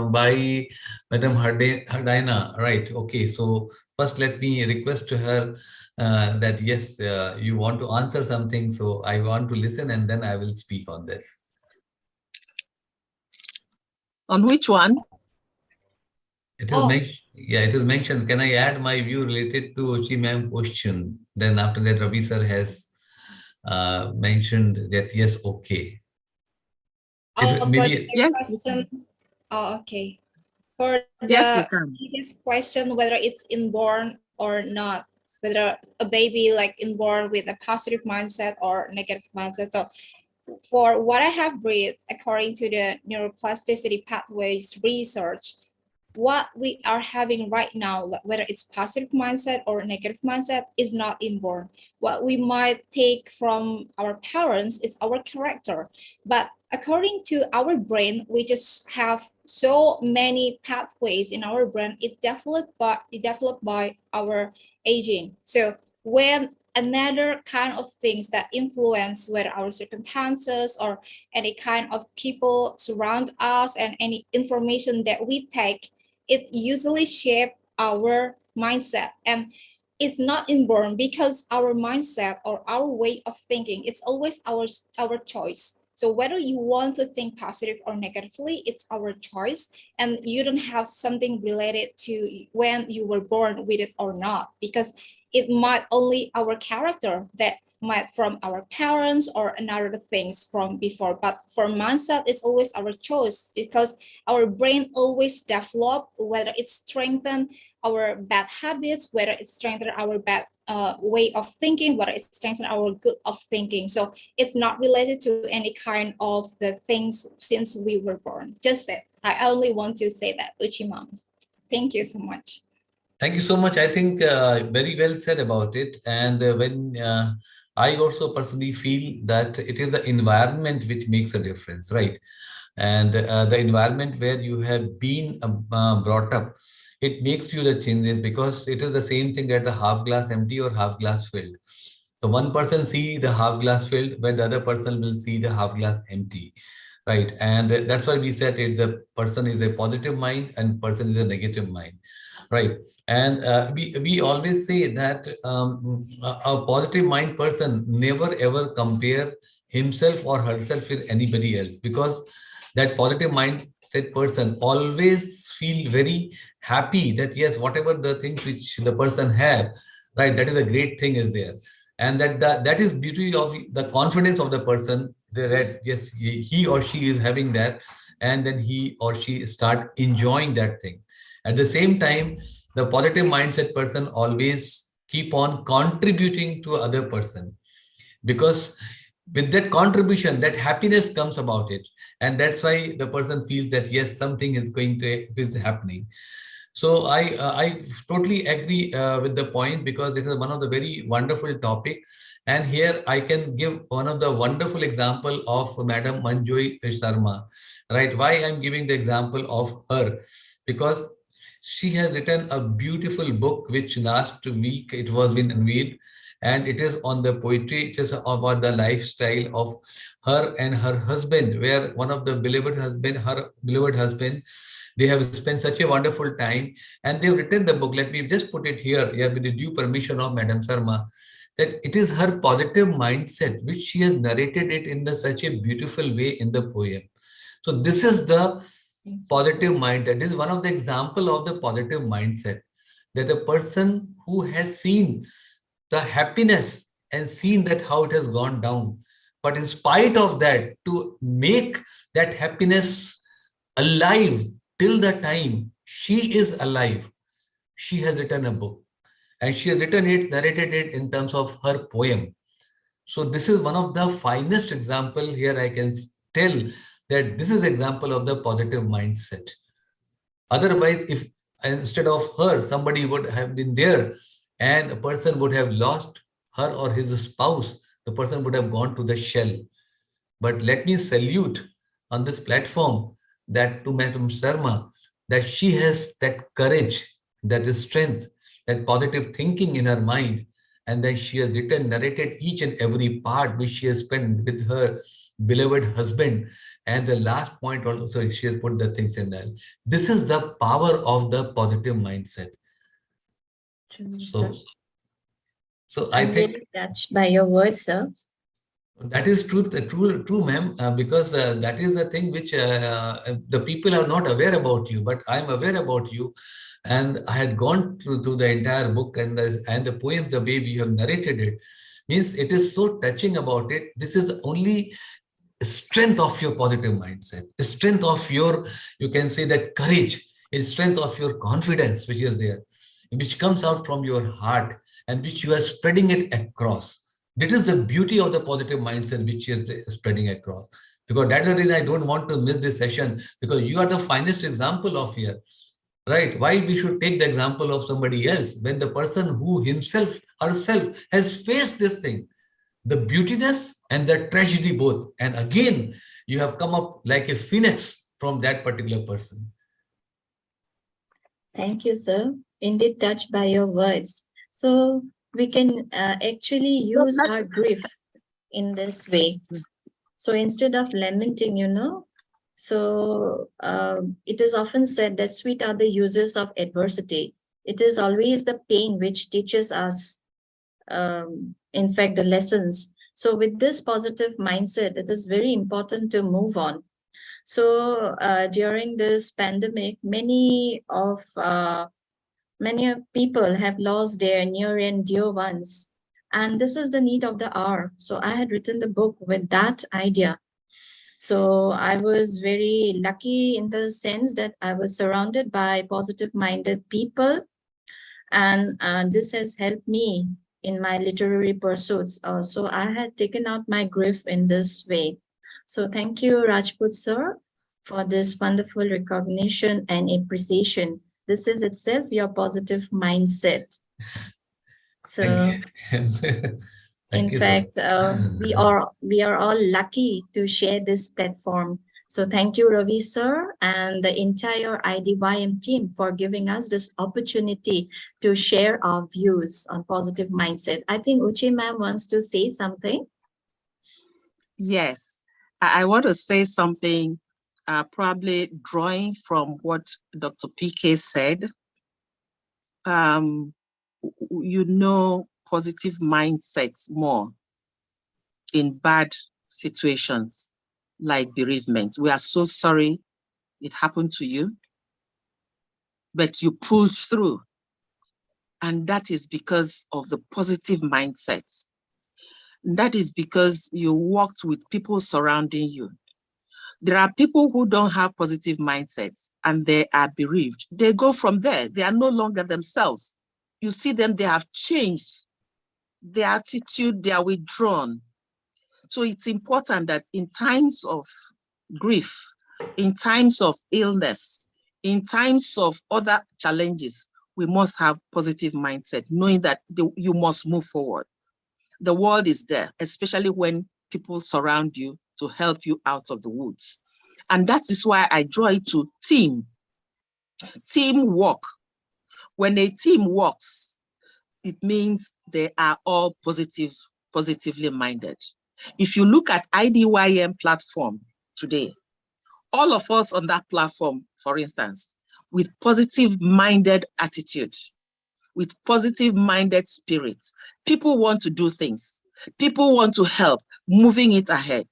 by Madam Hardiana, right? Okay, so first let me request to her that yes, you want to answer something, so I want to listen and then I will speak on this. On which one? It is it is mentioned. Can I add my view related to Chimam question? Then after that, Ravi sir has mentioned that yes, okay. For Yes. the question, okay. For Yes, you the can. previous question, whether it's inborn or not, whether a baby like inborn with a positive mindset or negative mindset. So for what I have read, according to the neuroplasticity pathways research, what we are having right now, whether it's positive mindset or negative mindset, is not inborn. What we might take from our parents is our character. But according to our brain, we just have so many pathways in our brain. It developed by our aging. So when another kind of things that influence whether our circumstances or any kind of people surround us and any information that we take, it usually shape our mindset. And it's not inborn because our mindset or our way of thinking, it's always our choice. So whether you want to think positive or negatively, it's our choice. And you don't have something related to when you were born with it or not, because it might only our character that might from our parents or another things from before. But for mindset, it's always our choice because our brain always develop, whether it's strengthen our bad habits, whether it's strengthen our bad way of thinking, whether it's strengthen our good of thinking. So it's not related to any kind of the things since we were born. Just that. I only want to say that, Uchimam. Thank you so much. Thank you so much. I think very well said about it. And when I also personally feel that it is the environment which makes a difference, right? And the environment where you have been brought up, it makes you the changes because it is the same thing that the half glass empty or half glass filled. So one person see the half glass filled, but the other person will see the half glass empty, right? And that's why we said it's a person is a positive mind and person is a negative mind, right? And we always say that a positive mind person never ever compare himself or herself with anybody else, because that positive mindset person always feel very happy that yes, whatever the things which the person have, right, that is a great thing is there. And that is beauty of the confidence of the person, that yes, he or she is having that, and then he or she start enjoying that thing. At the same time, the positive mindset person always keep on contributing to other person, because with that contribution, that happiness comes about it. And that's why the person feels that yes, something is happening. So I totally agree with the point, because it is one of the very wonderful topic. And here I can give one of the wonderful example of Madam Manjoy Sharma, right? Why I'm giving the example of her, because she has written a beautiful book which last week it was been unveiled, and it is on the poetry. It is about the lifestyle of her and her husband, where one of the her beloved husband, they have spent such a wonderful time, and they've written the book. Let me just put it here, with the due permission of Madam Sharma. that it is her positive mindset which she has narrated it in such a beautiful way in the poem. So this is the positive mindset. This is one of the example of the positive mindset, that a person who has seen the happiness and seen that how it has gone down, but in spite of that, to make that happiness alive till the time she is alive, she has written a book, and she has written it, narrated it in terms of her poem. So this is one of the finest example here. I can tell that this is example of the positive mindset. Otherwise, if instead of her, somebody would have been there and a person would have lost her or his spouse, the person would have gone to the shell. But let me salute on this platform that to Madam Sharma, that she has that courage, that strength, that positive thinking in her mind, and then she has written, narrated each and every part which she has spent with her beloved husband. And the last point also, she has put the things in there. This is the power of the positive mindset. So I I'm think very touched by your words, sir. that is true, ma'am, because that is the thing which the people are not aware about you, but I'm aware about you. And I had gone through the entire book and the poem, the way we have narrated it, means it is so touching about it. This is the only strength of your positive mindset, the strength of your, you can say that courage, a strength of your confidence, which is there, which comes out from your heart and which you are spreading it across. That is the beauty of the positive mindset which you are spreading across. Because that's the reason I don't want to miss this session, because you are the finest example of here. Right? Why we should take the example of somebody else when the person who himself, herself has faced this thing, the beautiness and the tragedy both. And again, you have come up like a phoenix from that particular person. Thank you, sir. Indeed touched by your words. So we can actually use our grief in this way. So instead of lamenting, so it is often said that sweet are the uses of adversity. It is always the pain which teaches us, in fact, the lessons. So with this positive mindset, it is very important to move on. So during this pandemic, many people have lost their near and dear ones. And this is the need of the hour. So I had written the book with that idea. So I was very lucky in the sense that I was surrounded by positive-minded people. And this has helped me in my literary pursuits. So I had taken out my grief in this way. So thank you, Rajput sir, for this wonderful recognition and appreciation. This is itself your positive mindset. So in fact, we are all lucky to share this platform. So thank you, Ravi sir, and the entire IDYM team for giving us this opportunity to share our views on positive mindset. I think Uchi ma'am wants to say something. Yes, I want to say something, probably drawing from what Dr. PK said. Positive mindsets more in bad situations like bereavement. We are so sorry it happened to you, but you pulled through. And that is because of the positive mindset. That is because you worked with people surrounding you. There are people who don't have positive mindsets and they are bereaved. They go from there. They are no longer themselves. You see them, they have changed their attitude, they are withdrawn. So it's important that in times of grief, in times of illness, in times of other challenges, we must have positive mindset, knowing that you must move forward. The world is there, especially when people surround you to help you out of the woods. And that is why I draw it to teamwork. When a team works, it means they are all positively minded. If you look at IDYM platform today, all of us on that platform, for instance, with positive minded attitude, with positive-minded spirits. People want to do things. People want to help, moving it ahead.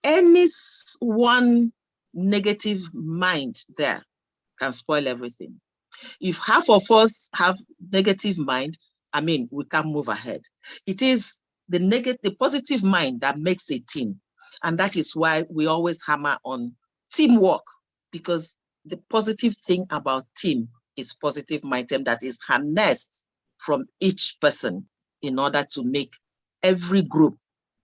Any one negative mind there can spoil everything. If half of us have negative mind, I mean, we can't move ahead. It is the positive mind that makes a team. And that is why we always hammer on teamwork, because the positive thing about team is positive mindset that is harnessed from each person in order to make every group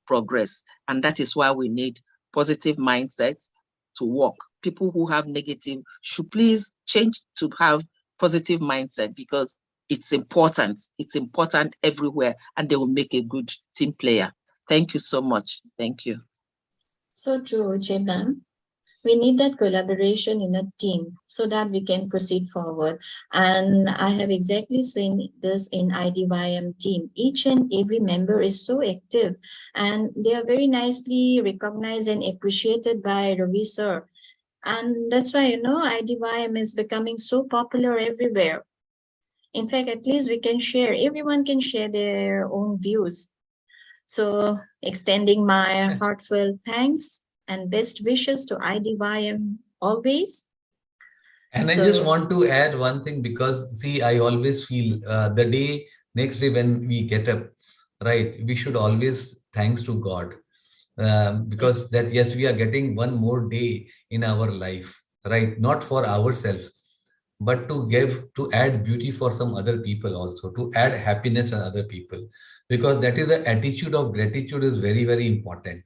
progress. And that is why we need positive mindsets to work. People who have negative should please change to have positive mindset, because it's important. It's important everywhere, and they will make a good team player. Thank you so much. Thank you. So true, Ma'am. We need that collaboration in a team so that we can proceed forward. And I have exactly seen this in IDYM team. Each and every member is so active, and they are very nicely recognized and appreciated by Ravi sir. And that's why, IDYM is becoming so popular everywhere. In fact, at least we can share, everyone can share their own views. So extending my heartfelt thanks and best wishes to IDYM always. And I just want to add one thing, because see, I always feel the next day when we get up, right, we should always thanks to God. Because that, yes, we are getting one more day in our life, right? Not for ourselves, but to add beauty for some other people also, to add happiness on other people, because that is the attitude of gratitude is very, very important,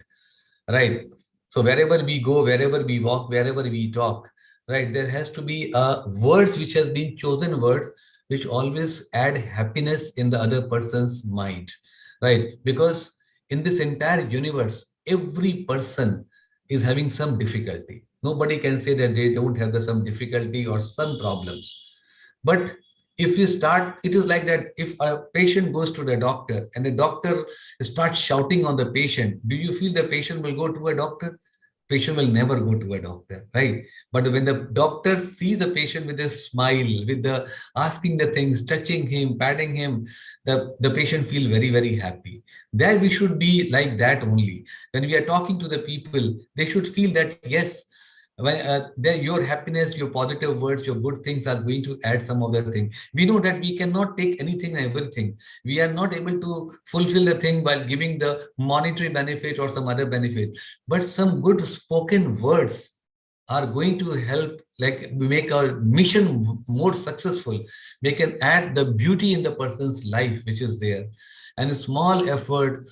right? So wherever we go, wherever we walk, wherever we talk, right, there has to be words which has been chosen, words which always add happiness in the other person's mind, right? Because in this entire universe, every person is having some difficulty. Nobody can say that they don't have some difficulty or some problems. But if you start, it is like that. If a patient goes to the doctor and the doctor starts shouting on the patient, do you feel the patient will go to a doctor? Patient will never go to a doctor, right? But when the doctor sees the patient with a smile, with the asking the things, touching him, patting him, the patient feel very, very happy. That we should be like that only. When we are talking to the people, they should feel that, yes, when your happiness, your positive words, your good things are going to add some of the thing. We know that we cannot take anything and everything. We are not able to fulfill the thing by giving the monetary benefit or some other benefit. But some good spoken words are going to help, like, make our mission more successful. They can add the beauty in the person's life, which is there. And a small effort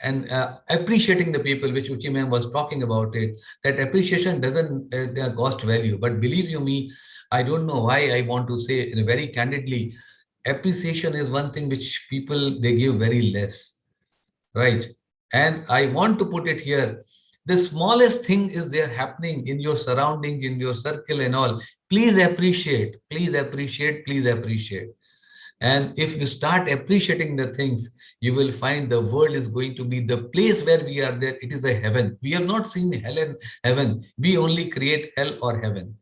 and appreciating the people, which Uchi ma'am was talking about it, that appreciation doesn't cost value. But believe you me, I don't know why I want to say very candidly, appreciation is one thing which people, they give very less, right? And I want to put it here, the smallest thing is there happening in your surrounding, in your circle and all. Please appreciate, please appreciate, please appreciate. And if you start appreciating the things, you will find the world is going to be the place where we are there. It is a heaven. We have not seen hell and heaven. We only create hell or heaven,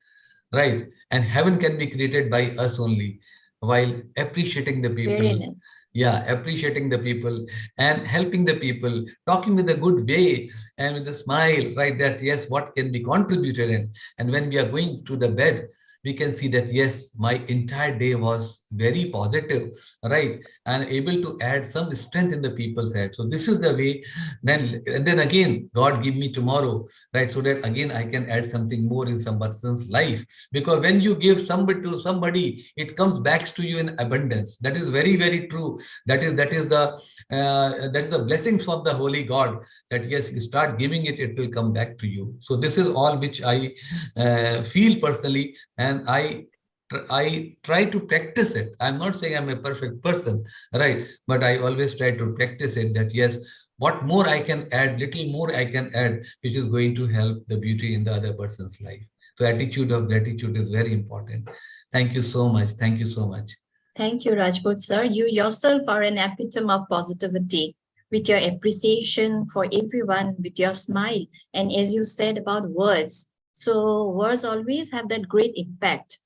right? And heaven can be created by us only, while appreciating the people. Very nice. Yeah, appreciating the people and helping the people, talking with a good way and with a smile, right? That, yes, what can be contributed in. And when we are going to the bed, we can see that, yes, my entire day was very positive, right? And able to add some strength in the people's head. So this is the way. Then again, God give me tomorrow, right? So that again, I can add something more in some person's life. Because when you give somebody to somebody, it comes back to you in abundance. That is very, very true. That is the blessings from the Holy God. That, yes, you start giving it, it will come back to you. So this is all which I feel personally, and I try to practice it. I'm not saying I'm a perfect person, right? But I always try to practice it, that, yes, what more I can add, little more I can add, which is going to help the beauty in the other person's life. So attitude of gratitude is very important. Thank you so much. Thank you so much. Thank you, Rajput sir. You yourself are an epitome of positivity, with your appreciation for everyone, with your smile. And as you said about words, so words always have that great impact.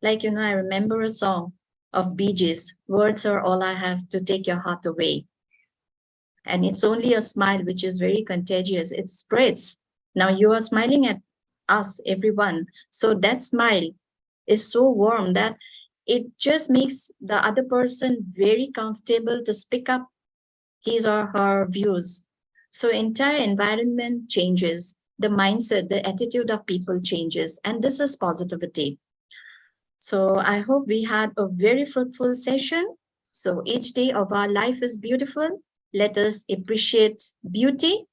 Like, I remember a song of Bee Gees, words are all I have to take your heart away. And it's only a smile which is very contagious. It spreads. Now you are smiling at us, everyone. So that smile is so warm that it just makes the other person very comfortable to speak up his or her views. So entire environment changes, the mindset, the attitude of people changes, and this is positivity. So I hope we had a very fruitful session. So each day of our life is beautiful. Let us appreciate beauty,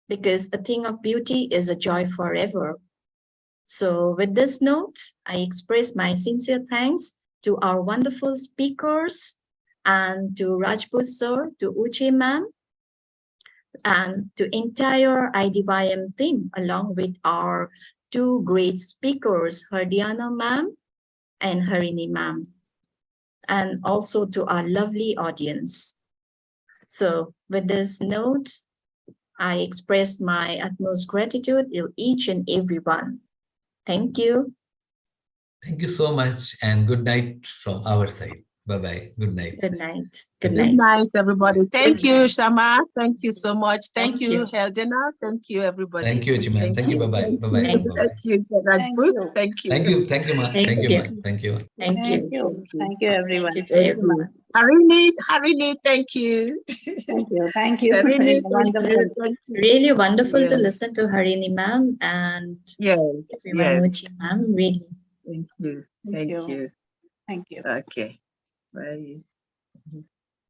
because a thing of beauty is a joy forever. So with this note, I express my sincere thanks to our wonderful speakers and to Rajput sir, to Uche ma'am, and to entire IDYM team, along with our two great speakers, Hardiana ma'am and Harini ma'am, and also to our lovely audience. So with this note, I express my utmost gratitude to each and every one. Thank you. Thank you so much, and good night from our side. Bye-bye. Good night. Good night. Good Good night. night, everybody. Thank Good you, night. Shama. Thank you so much. Thank Thank you, you. Hardiana. Thank you, everybody. Thank you, Chiman. Thank you. Bye-bye. Thank Bye-bye. you. Bye-bye. Thank you, Rajput. Thank you. Thank you. Thank you, Ma. Thank Thank you, you. Ma. Thank you. Thank Thank you. you. Thank you. Thank you, everyone. Thank you to Thank everyone. you. Harini, thank you. Thank you. Thank you. Harini, It's wonderful. thank you. Really wonderful Yes. to listen to Harini ma'am and Yes, everyone, yes. Uchi ma'am. Really. Thank you. Thank Thank you. you. Thank you. Okay. Bye.